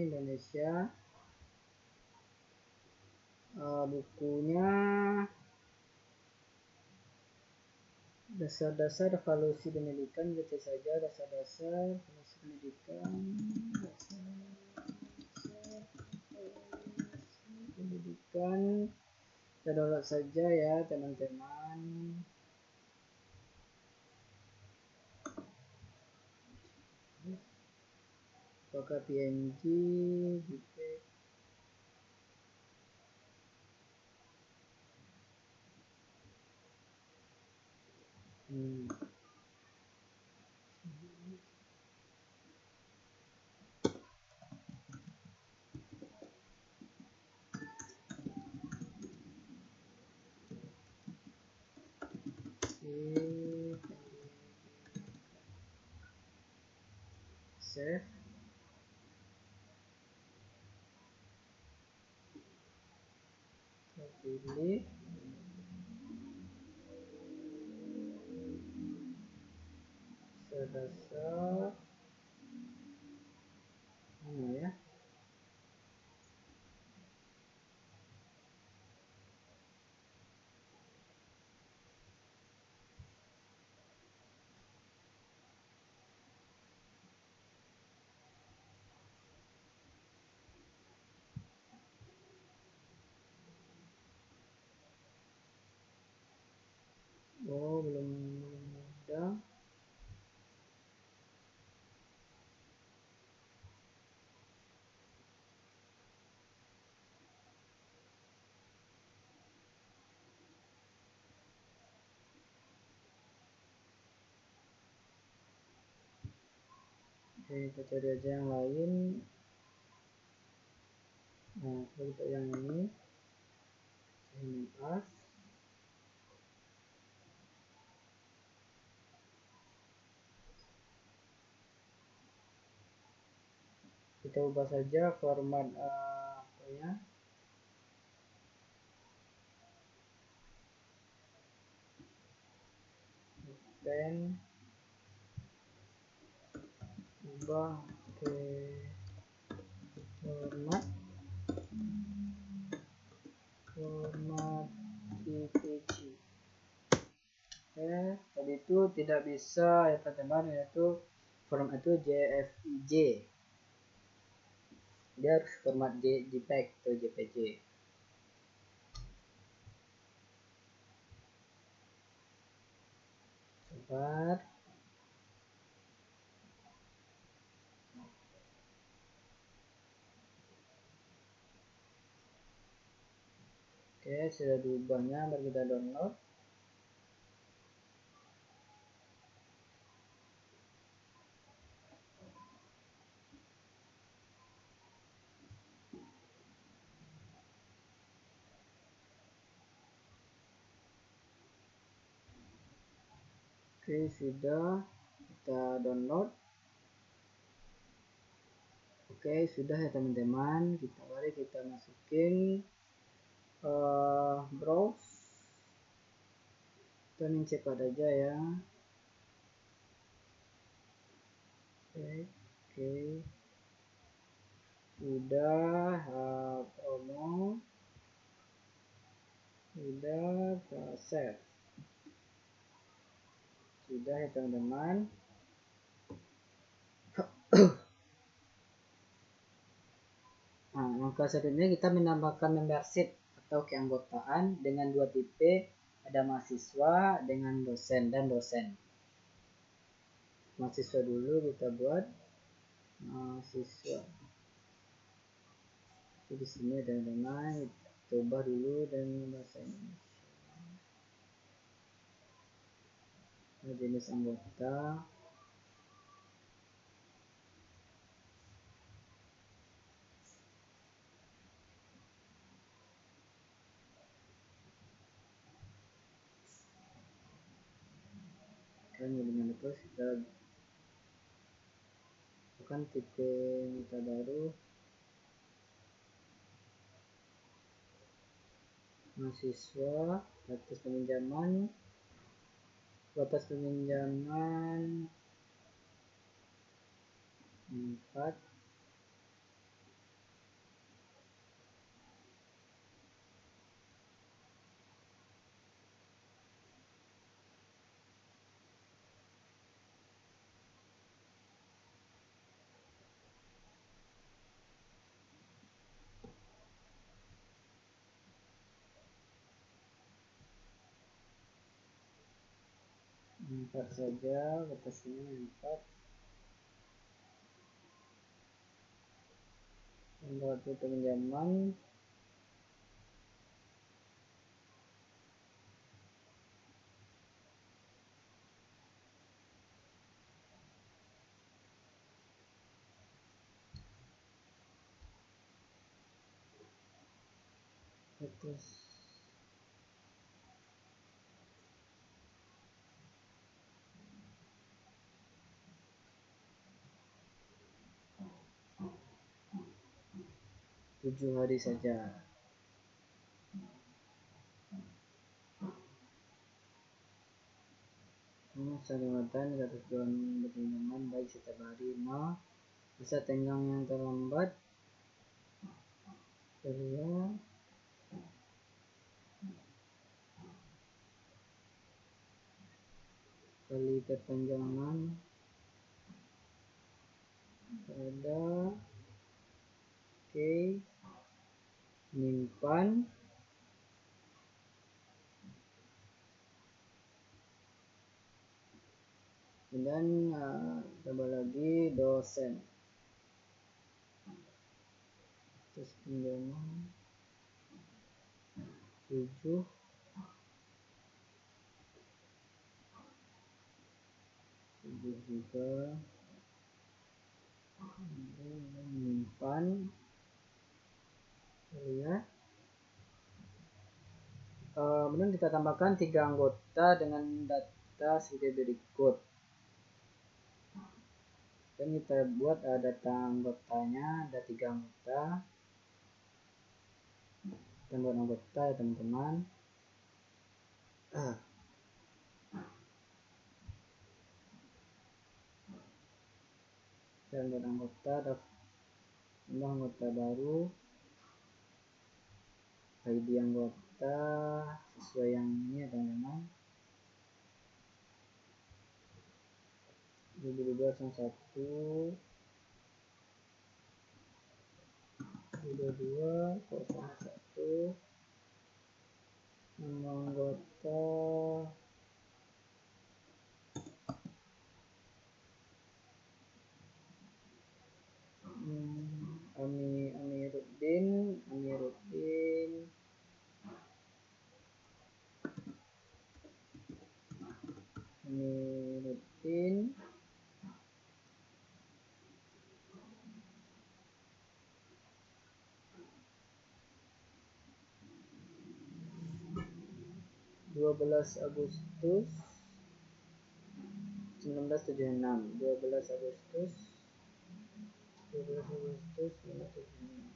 Indonesia, bukunya dasar-dasar evaluasi pendidikan, baca saja dasar-dasar evaluasi pendidikan, kita download saja ya teman-teman. Apakah PNG, JPEG? Save. Pilih dasar mana ya? Oh, belum ada. Oke, kita cari aja yang lain. Nah, kita yang ini as. Kita ubah saja format apa ya? Pen ubah ke format JPG. Tadi itu tidak bisa ya teman-teman, yaitu format itu JPG. Dia harus format JPEG atau JPG. Sebentar. Oke, sudah diubahnya, mari kita download. Oke, sudah kita download. Oke, sudah ya teman-teman. Mari kita masukin browse. Kita cepat aja ya. Oke. Sudah promo, sudah save, sudah ya teman-teman. Nah, langkah selanjutnya kita menambahkan membership atau keanggotaan dengan 2 tipe, ada mahasiswa dengan dosen dan dosen. Mahasiswa dulu kita buat mahasiswa. Di sini teman-teman coba dulu dengan bahasa Indonesia. Jenis anggota. Kan dengan terus kita bukan tipe anggota baru. Mahasiswa, batas peminjaman 4. Empat saja, batasnya 4. Waktu peminjaman batas 7 hari saja. Masa lewatan kata tujuan berpinjaman baik setiap hari. Masa tenggang yang terlambat kedua kali perpanjangan pada menyimpan dan tambah lagi dosen terus pinjaman 7 juga menyimpan ya. Kemudian kita tambahkan 3 anggota dengan data sebagai berikut. Dan kita buat data anggotanya, ada 3 anggota. Kita buat anggota ya teman-teman. Dan buat anggota, tambah anggota baru, ID anggota sesuai yang ini ya teman-teman. 2201 2201 nama anggota Amiruddin Agustus 1976 12 Agustus 1976.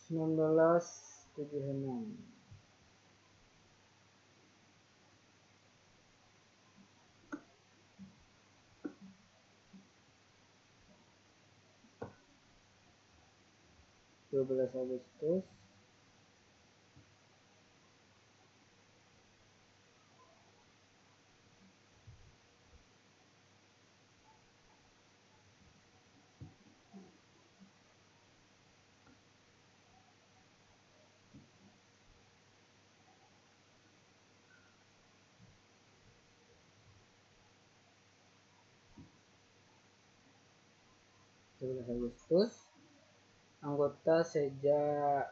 1976. Agustus 12 Agustus. Anggota sejak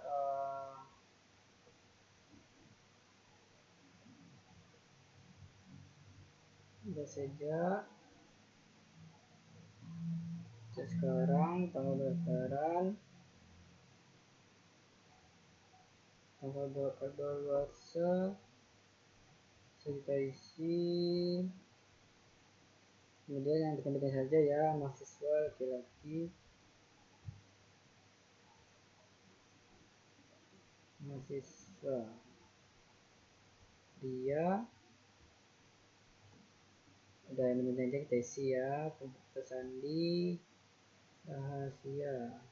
sekarang tanggal pendaftaran, tanggal kedaluarsa, kita isi, kemudian yang penting saja ya, mahasiswa laki-laki, mahasiswa dia, udah yang penting aja kita isi ya, komputer sandi, rahasia.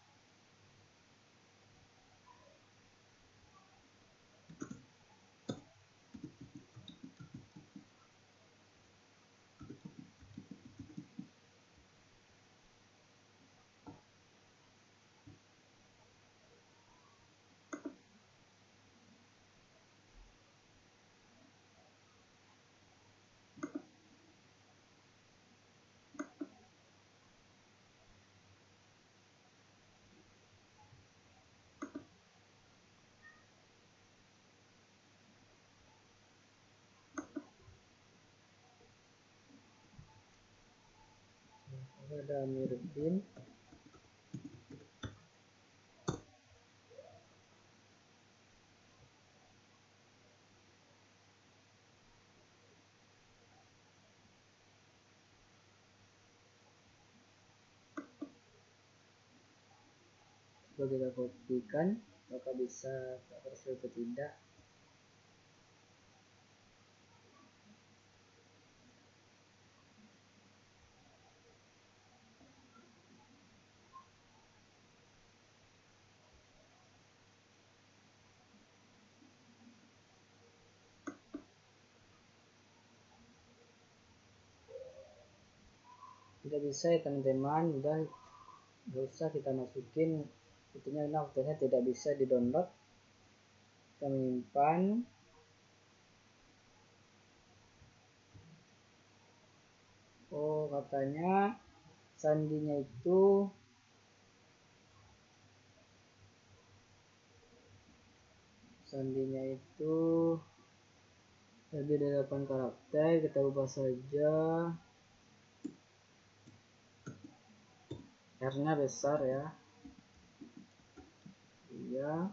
Ada Amiruddin, coba kita kopikan, apakah bisa berhasil atau tidak. Tidak bisa ya teman-teman, udah gak usah kita masukin itunya, nah waktunya tidak bisa di download. Kita menyimpan, oh katanya sandinya itu lebih dari 8 karakter. Kita ubah saja R nya besar ya, iya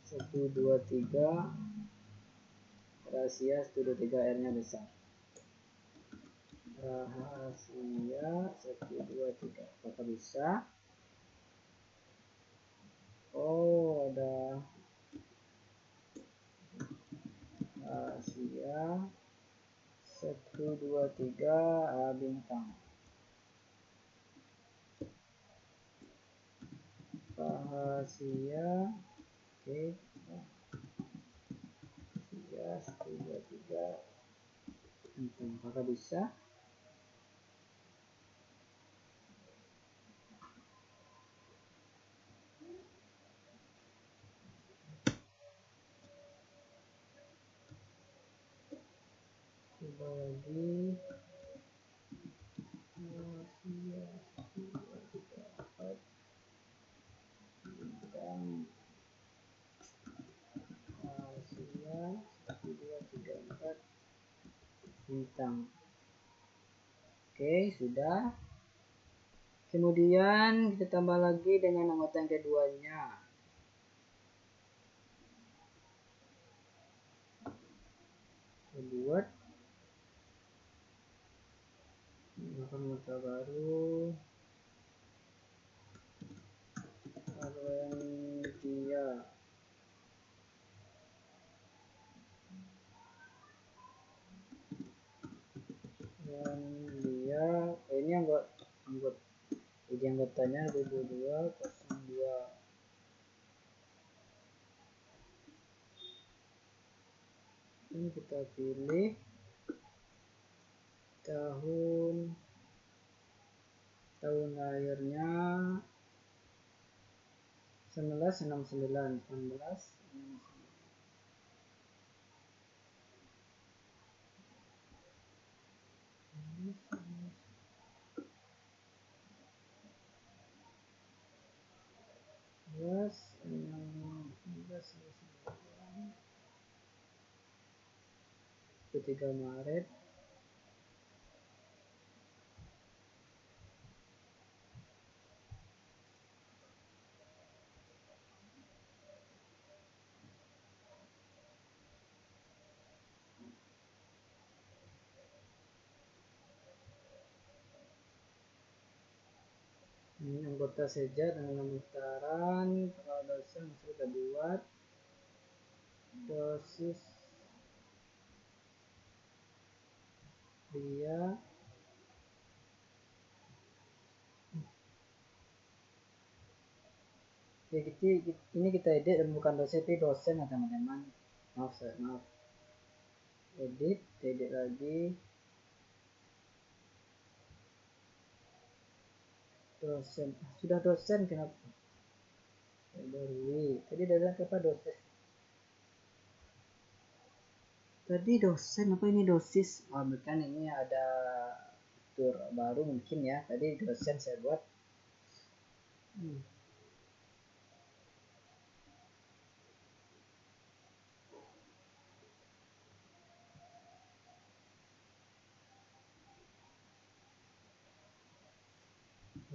1 2 3 rahasia 1 2 3 R nya besar, rahasia 1 2 3. Apakah bisa? Oh ada rahasia 1 2 3 bintang, rahasia oke, rahasia 1 2 3 bintang. Apakah bisa? Coba lagi, rahasia 1 2 3 4 bintang, rahasia 1 2 3 4 bintang. Oke, sudah. Kemudian kita tambah lagi dengan anggota yang keduanya. Kita buat anggota baru, yang dia. Dan dia ini anggotanya 2202. Ini kita pilih tahun lahirnya 1969. Yes, 3 Maret. Ini anggota saja dengan pendaftaran, kalau dosen sudah buat dosis dia. Ini kita edit dan bukan dosen tapi dosen ya teman-teman. Maaf. Edit lagi. Dosen, sudah dosen kenapa? Tadi dosen apa dosen? Tadi dosen apa ini dosis? Oh, bukan, ini ada fitur baru mungkin ya. Tadi dosen saya buat.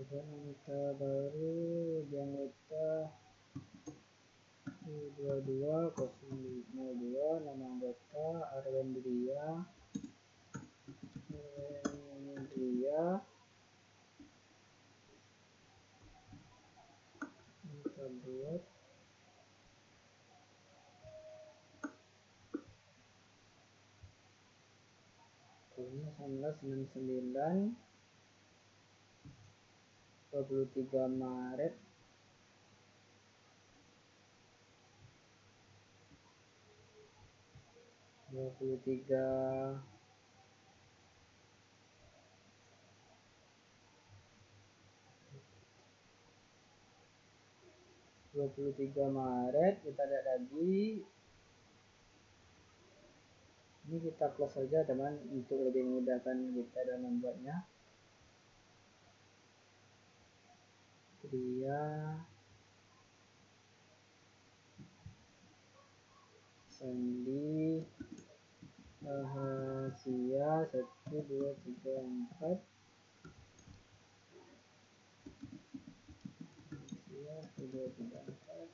Anggota baru di anggota 2202, nama anggota Arwendria. Kita buat tahunnya 1999, 23 Maret. Dua puluh tiga Maret kita lihat lagi. Ini kita close saja teman untuk lebih memudahkan kita dalam membuatnya. Dia Sandi Rahasia 1 2 3 4. Rahasia 1 2 3 4.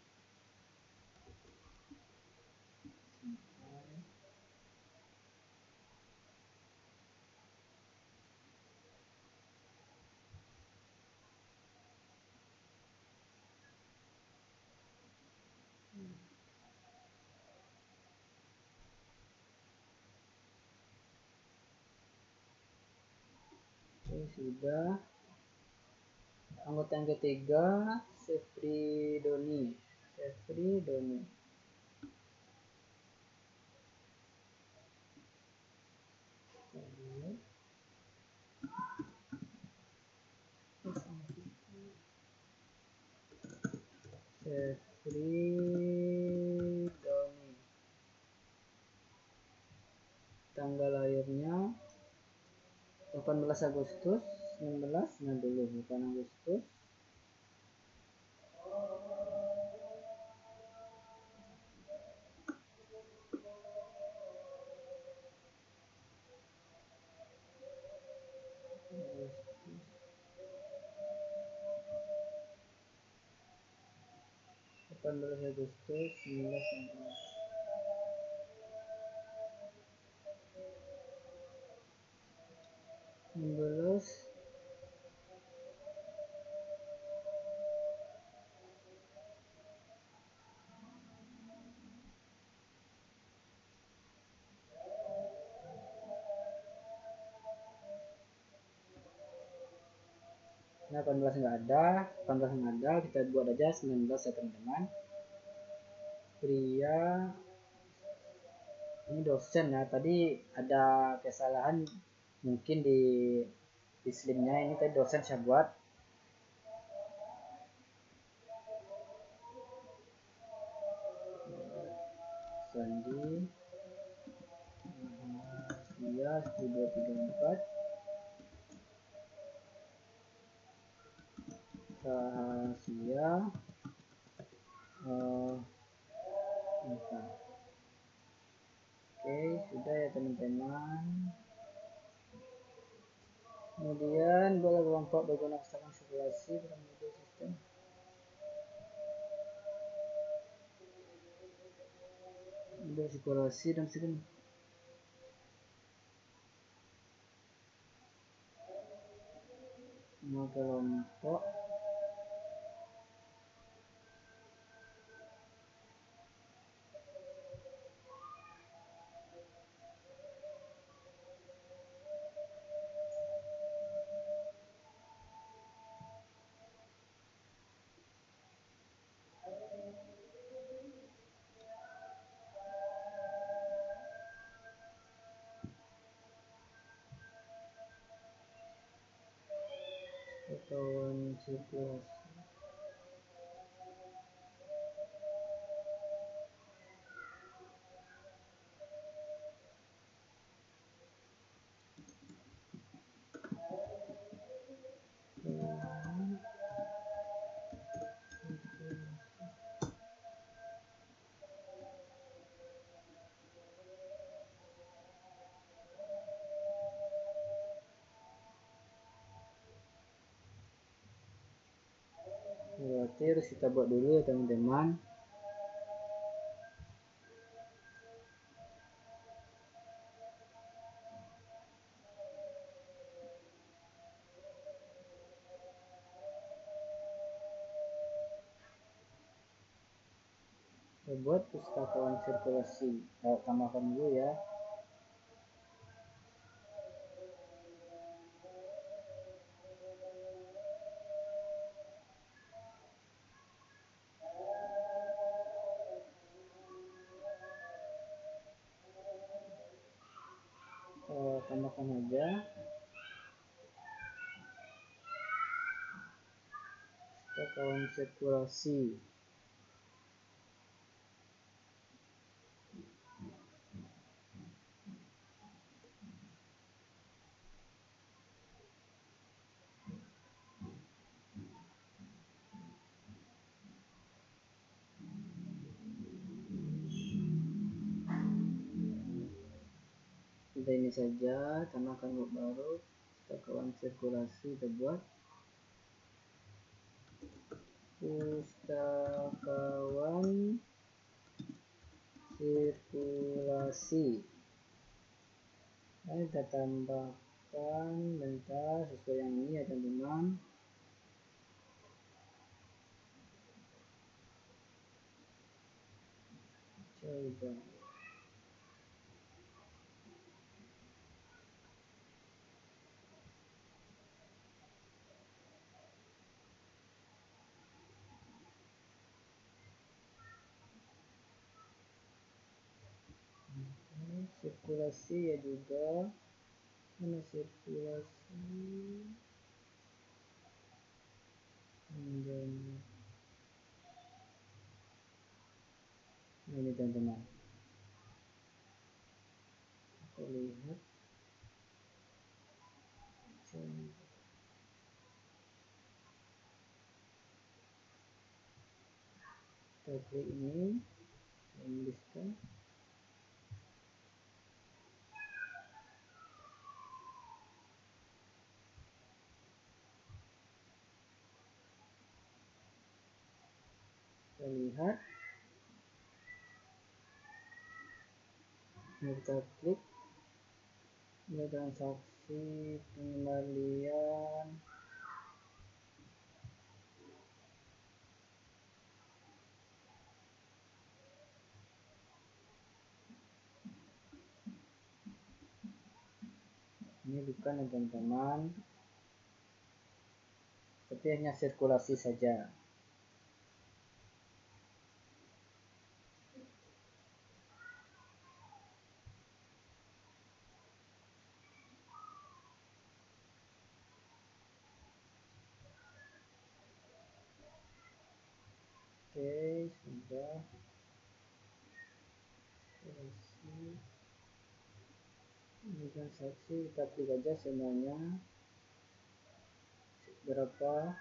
Sudah. Anggota yang ketiga Sefri Doni. Tanggal lahirnya 18 Agustus 19, nah dulu bukan Agustus. Agustus 19. Nah, 18 nggak ada, 18 nggak ada, kita buat aja 19 ya teman-teman. Pria, ini dosen ya, tadi ada kesalahan mungkin di slimnya, ini tadi dosen saya buat. Sandi, dia 1234, rahasia, Oke, sudah ya teman-teman. Kemudian bola kelompok berguna kesalahan sirkulasi dalam model sistem. Model sirkulasi dan sistem. Bola kelompok. Kawan sirkulasi. Berarti harus kita buat dulu ya teman-teman. Kita buat pustakawan sirkulasi. Kita tambahkan dulu ya. Tambahkan aja. Pustakawan sirkulasi. Kita ini saja, tambahkan huruf baru. Pustakawan sirkulasi kita buat. Pustakawan sirkulasi. Nah, kita tambahkan bentar sesuai yang ini ya teman-teman. Coba. Sirkulasi ya juga. Mana sirkulasi? Dan ini teman-teman. Aku lihat. Kita klik ini, tuliskan. Kita lihat. Kita klik. Ini transaksi pengembalian. Ini bukan ya teman-teman. tapi hanya sirkulasi saja. Oke, sudah. Ini transaksi kita klik aja semuanya berapa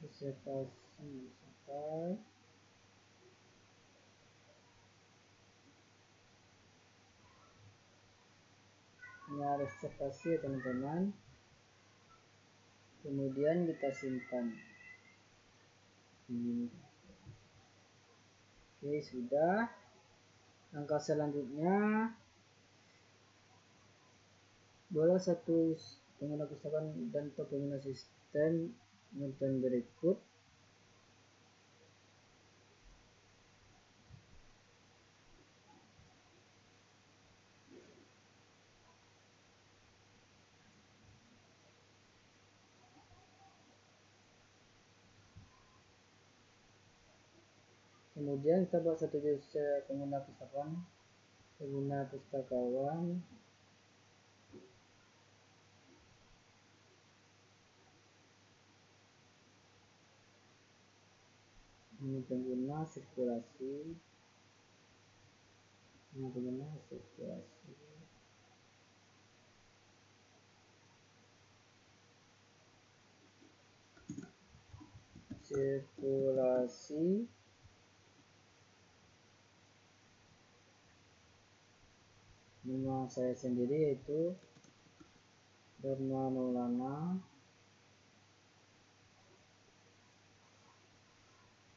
reservasi sampai ini reservasi ya teman-teman, kemudian kita simpan ini. Oke, sudah. Langkah selanjutnya, boleh satu pengguna pustakaan dan atau pengguna sistem menonton berikut. Kemudian kita buat satu user pengguna pustakawan, ini pengguna sirkulasi, nama saya sendiri yaitu Dharma Maulana,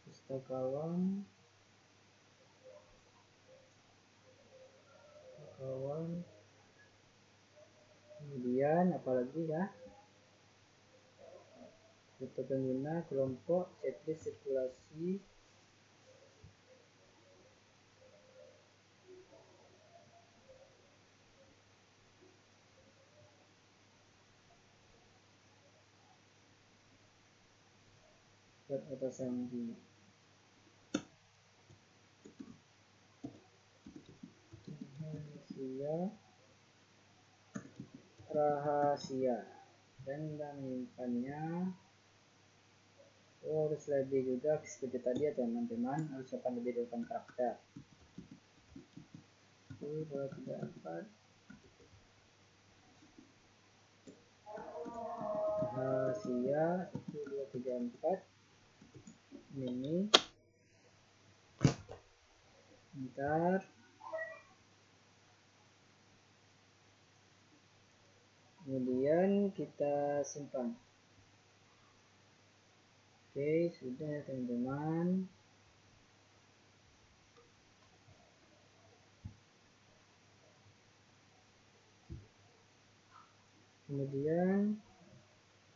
pustakawan, kemudian apalagi ya, foto pengguna, kelompok, checklist sirkulasi, buat atasan di rahasia dan menyimpannya harus lebih juga seperti tadi ya teman-teman, harus 8 lebih 8 karakter. 1, 2, 3, 4 rahasia 1, 2, 3, 4 ini bentar. Kemudian kita simpan. Oke, sudah ya teman-teman. Kemudian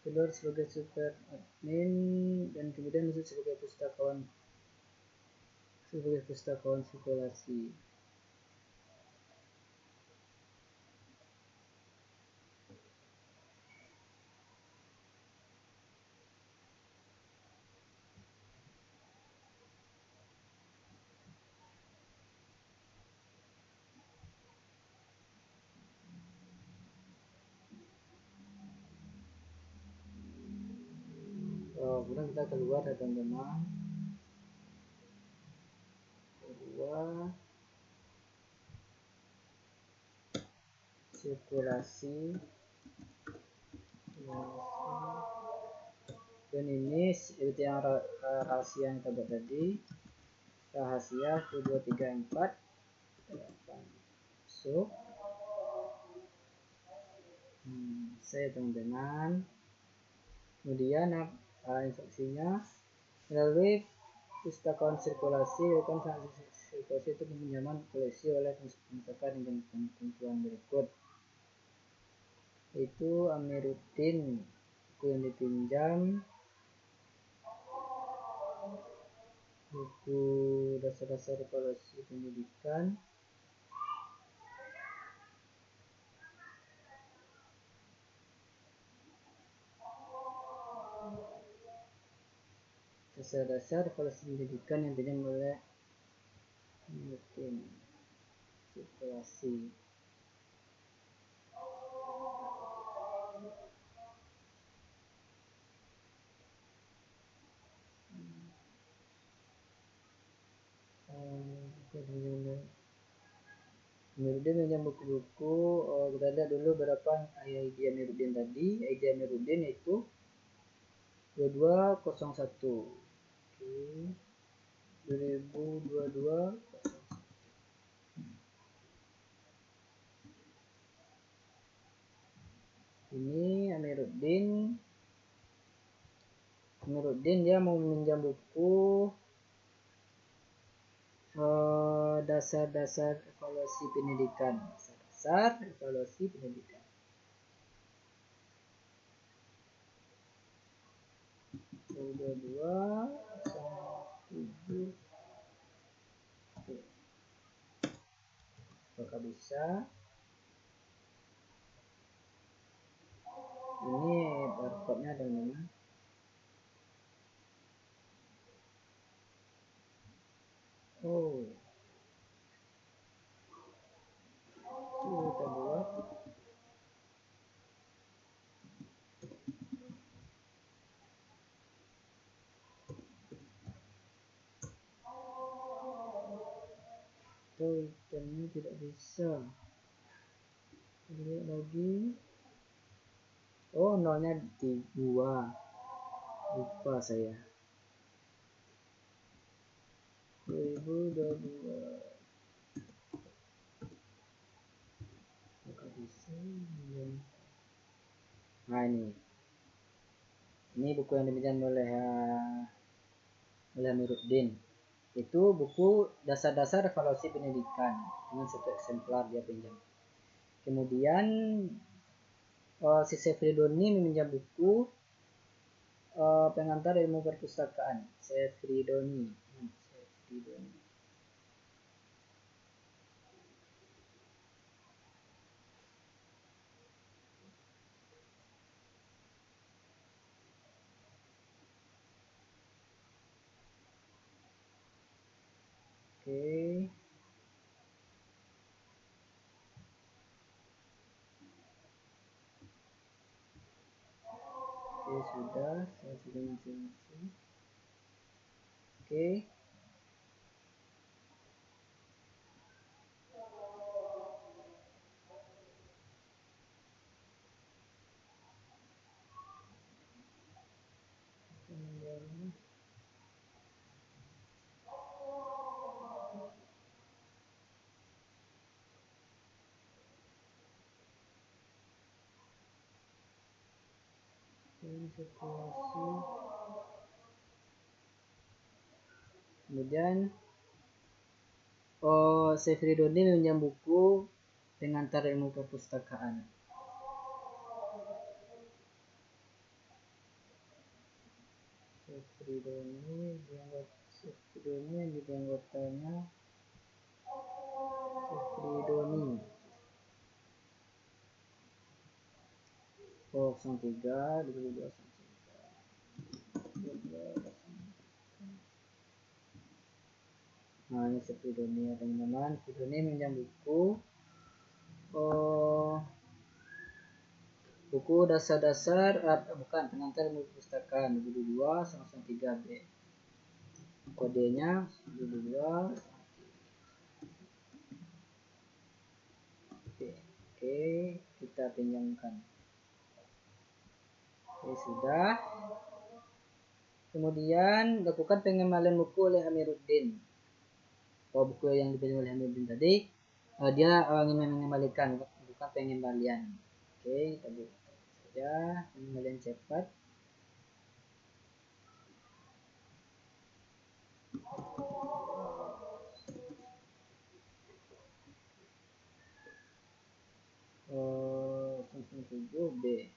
keluar sebagai super admin dan kemudian masuk sebagai pustakawan sirkulasi. Kemudian kita keluar ya teman-teman, keluar sirkulasi, dan ini seperti yang rahasia yang kita buat tadi, rahasia 1, 2, 3, 4 masuk. Saya teman-teman, kemudian instruksinya melalui pustakawan sirkulasi, sirkulasi itu peminjaman koleksi oleh pustaka dengan ketentuan berikut, itu Amiruddin, buku yang dipinjam, buku dasar-dasar koleksi pendidikan, dasar-dasar evaluasi pendidikan yang diberikan oleh tim situasi. Amiruddin minjam buku-buku. Kita lihat dulu berapa ID Amiruddin tadi. ID Amiruddin itu 2201. Oke. 2022. Ini Amiruddin dia mau meminjam buku dasar-dasar evaluasi pendidikan. Dasar evaluasi pendidikan. 2207. Apakah bisa? Ini barcode-nya ada mana? Oh, kita buat. Itemnya tidak bisa. Lihat lagi. Oh, nolnya di 2. Lupa saya. 2022. Apakah bisa? Nah, ini buku yang dipinjam oleh Amiruddin. Itu buku dasar-dasar evaluasi pendidikan dengan 1 eksemplar dia pinjam. Kemudian si Sefridoni meminjam buku pengantar ilmu perpustakaan. Sefridoni. Oke. Oke, sudah. Saya sudah masing-masing. Oke. Situasi. Kemudian Sefridoni meminjam buku pengantar ilmu perpustakaan. Sefridoni yang jadi anggotanya Sefridoni. 03 2023. Nah, ini Sefridoni ya teman-teman. Sefridoni minjam buku buku dasar-dasar bukan pengantar ilmu perpustakaan 2022 3B. Kodenya 2022. Oke, kita pinjamkan. Oke, sudah. Kemudian lakukan pengembalian buku oleh Amiruddin. Buku yang dipilih oleh Amiruddin tadi dia ingin mengembalikan, bukan pengembalian. Oke, kita buat saja pengembalian cepat. Oh, 7B.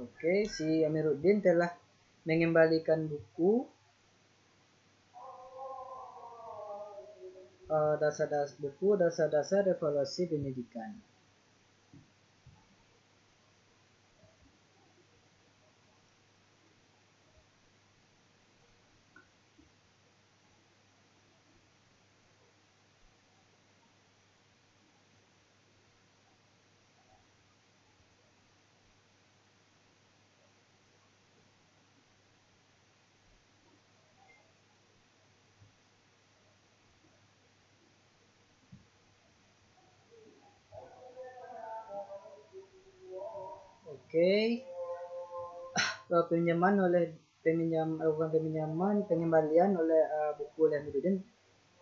Oke, si Amiruddin telah mengembalikan buku dasar-dasar evaluasi pendidikan. Oke, pengembalian oleh buku oleh Amiruddin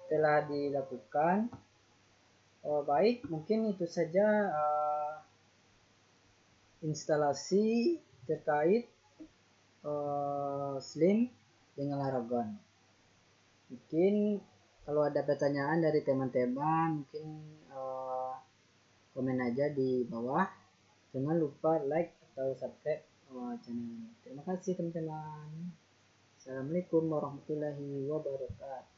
telah dilakukan. Baik, mungkin itu saja instalasi terkait Slim dengan Laragon. Mungkin kalau ada pertanyaan dari teman-teman, mungkin komen aja di bawah. Jangan lupa like atau subscribe channel ini. Terima kasih teman-teman. Assalamualaikum warahmatullahi wabarakatuh.